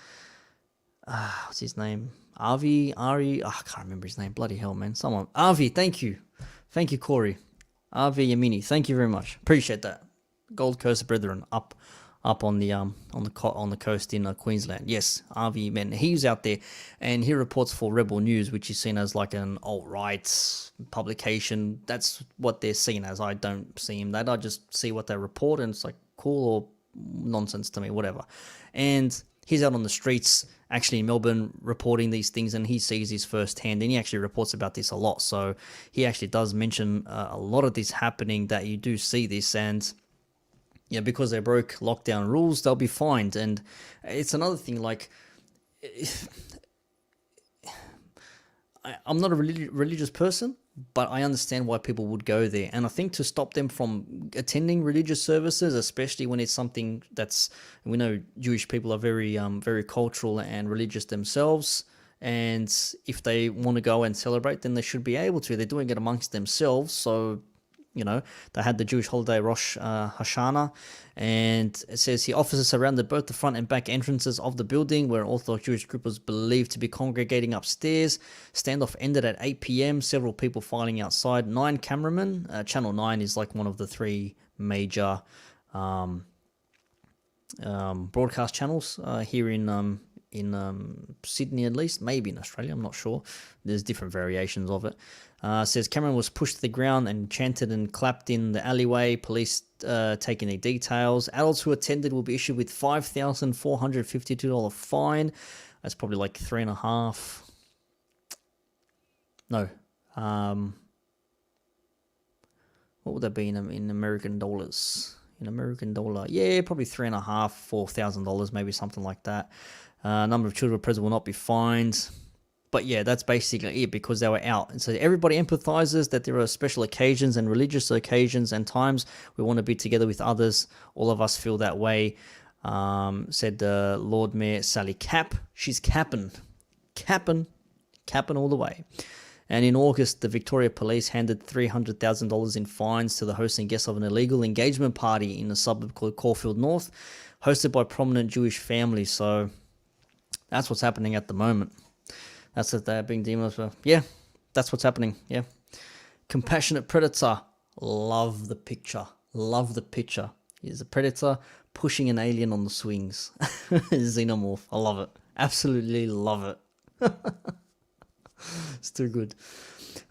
What's his name? Ari. I can't remember his name. Bloody hell, man. Someone. Avi, thank you, Corey. Avi Yamini, thank you very much. Appreciate that. Gold Coast brethren up on the coast in Queensland. Yes, Avi, man, he's out there, and he reports for Rebel News, which is seen as like an alt-right publication. That's what they're seen as. I don't see him that. I just see what they report, and it's like cool or nonsense to me, whatever. And he's out on the streets actually in Melbourne reporting these things, and he sees this firsthand, and he actually reports about this a lot. So he actually does mention a lot of this happening, that you do see this, and yeah, because they broke lockdown rules, they'll be fined. And it's another thing, like, I'm not a religious person, but I understand why people would go there. And I think to stop them from attending religious services, especially when it's something that's, we know Jewish people are very, very cultural and religious themselves. And if they want to go and celebrate, then they should be able to. They're doing it amongst themselves. So, you know, they had the Jewish holiday Rosh Hashanah, and it says here, officers surrounded both the front and back entrances of the building where an Orthodox Jewish group was believed to be congregating upstairs. Standoff ended at 8 p.m, several people filing outside. 9 cameramen, Channel 9 is like one of the 3 major broadcast channels here in Sydney, at least, maybe in Australia, I'm not sure. There's different variations of it. Says Cameron was pushed to the ground and chanted and clapped in the alleyway. Police taking their details. Adults who attended will be issued with $5,452 fine. That's probably like 3.5. No. What would that be in American dollars? In American dollar, yeah, probably $3.5, $4,000, maybe something like that. Number of children present will not be fined. But yeah, that's basically it, because they were out. And so everybody empathizes that there are special occasions and religious occasions and times we want to be together with others. All of us feel that way, said Lord Mayor Sally Capp. She's capping all the way. And in August, the Victoria Police handed $300,000 in fines to the host and guests of an illegal engagement party in a suburb called Caulfield North, hosted by prominent Jewish families. So that's what's happening at the moment. That's what they're being deemed as. Yeah, that's what's happening. Yeah. Compassionate predator. Love the picture. He's a predator pushing an alien on the swings. Xenomorph. I love it. Absolutely love it. It's too good.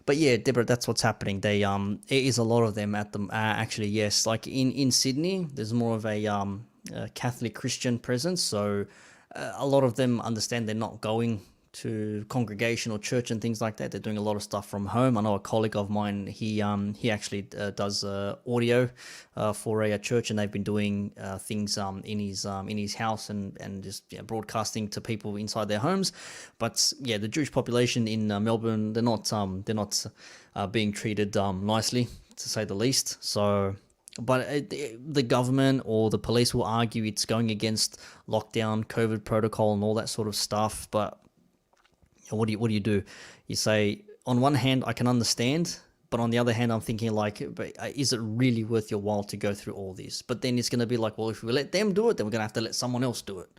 But yeah, Deborah, that's what's happening. They it is a lot of them at the actually, yes. Like in Sydney, there's more of a Catholic Christian presence. So a lot of them understand they're not going to congregation or church and things like that. They're doing a lot of stuff from home. I know a colleague of mine, he actually does audio for a church, and they've been doing things in his house and just broadcasting to people inside their homes. But yeah, the Jewish population in Melbourne, they're not being treated nicely, to say the least. So, but the government or the police will argue it's going against lockdown, COVID protocol, and all that sort of stuff. But what do you do? You say, on one hand, I can understand, but on the other hand, I'm thinking like, but is it really worth your while to go through all this? But then it's going to be like, well, if we let them do it, then we're going to have to let someone else do it.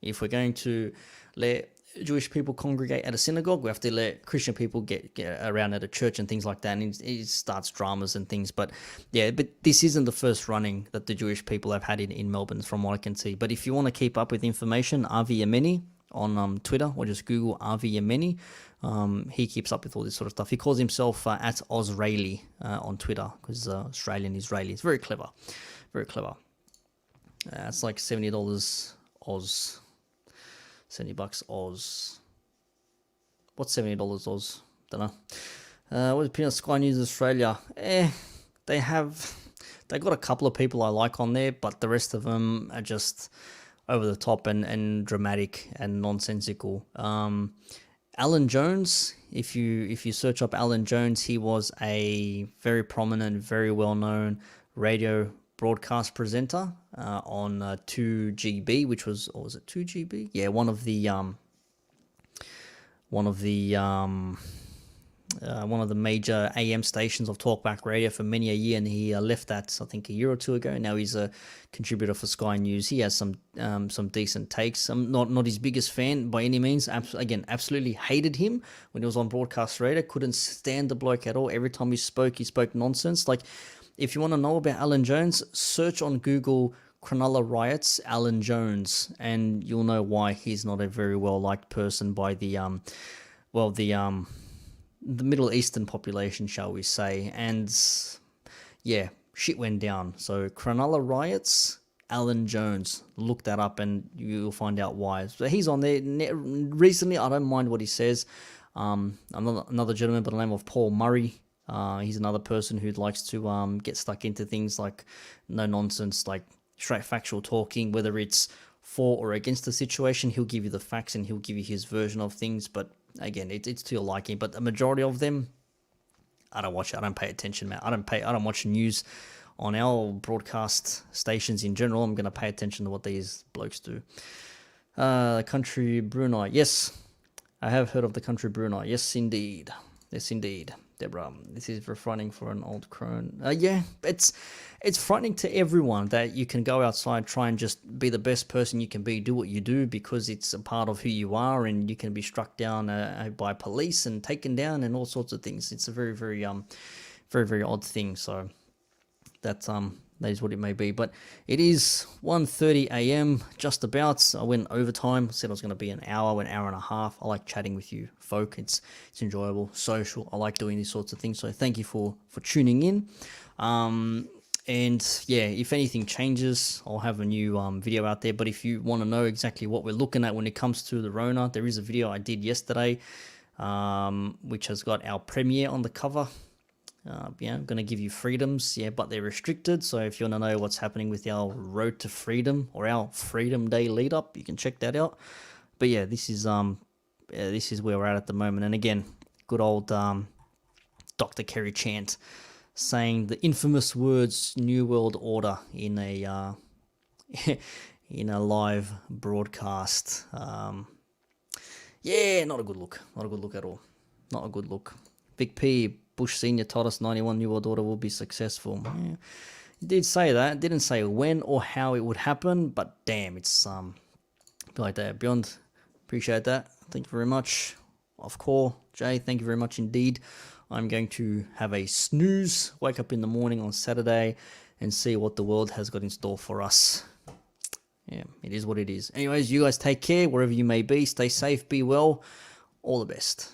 If we're going to let Jewish people congregate at a synagogue, we have to let Christian people get around at a church and things like that, and it starts dramas and things. But yeah, but this isn't the first running that the Jewish people have had in Melbourne, from what I can see. But if you want to keep up with information, Avi Yemeni on Twitter, or just Google Avi Yemeni. He keeps up with all this sort of stuff. He calls himself at Ozraeli on Twitter, because Australian Israeli. It's very clever, very clever. It's like $70 Oz, $70 Oz. What's $70 Oz? Don't know. What's opinion of Sky News Australia? They got a couple of people I like on there, but the rest of them are just over the top and dramatic and nonsensical. Alan Jones, if you search up Alan Jones, he was a very prominent, very well-known radio broadcast presenter on 2GB, which was, or was it 2GB? Yeah, one of the major AM stations of talkback radio for many a year, and he left that, I think, a year or two ago. Now he's a contributor for Sky News. He has some decent takes. I'm not his biggest fan by any means. Absolutely hated him when he was on broadcast radio. Couldn't stand the bloke at all. Every time he spoke nonsense. Like, if you want to know about Alan Jones, search on Google Cronulla riots Alan Jones, and you'll know why he's not a very well liked person by the Middle Eastern population, shall we say. And yeah, shit went down. So Cronulla riots, Alan Jones, look that up and you'll find out why. So he's on there recently. I don't mind what he says. Another gentleman by the name of Paul Murray, he's another person who likes to get stuck into things like no nonsense, like straight factual talking, whether it's for or against the situation. He'll give you the facts and he'll give you his version of things, but again, it's to your liking. But the majority of them, I don't watch it. I don't pay attention, man. I don't watch news on our broadcast stations in general. I'm going to pay attention to what these blokes do. Country Brunei. Yes, I have heard of the Country Brunei. Yes, indeed. Yes, indeed. Deborah, this is frightening for an old crone. Yeah, it's frightening to everyone that you can go outside, try and just be the best person you can be, do what you do, because it's a part of who you are, and you can be struck down by police and taken down and all sorts of things. It's a very, very, very, very odd thing. So that is what it may be. But it is 1:30 a.m. just about. I went overtime. Said I was going to be an hour and a half. I like chatting with you folk. It's enjoyable, social. I like doing these sorts of things. So thank you for tuning in. And yeah, if anything changes, I'll have a new video out there. But if you want to know exactly what we're looking at when it comes to the Rona, there is a video I did yesterday, which has got our premiere on the cover. I'm going to give you freedoms, but they're restricted. So if you want to know what's happening with our Road to Freedom or our Freedom Day lead up, you can check that out. But yeah, this is where we're at the moment. And again, good old Dr. Kerry Chant saying the infamous words "New World Order" in a in a live broadcast. Not a good look. Not a good look at all. Not a good look. Big P. Bush Senior told us 91 New World Order will be successful. Yeah, he did say that. Didn't say when or how it would happen, but damn, it's like that. Beyond, appreciate that. Thank you very much. Of course, Jay, thank you very much indeed. I'm going to have a snooze, wake up in the morning on Saturday, and see what the world has got in store for us. Yeah, it is what it is. Anyways, you guys take care wherever you may be. Stay safe, be well. All the best.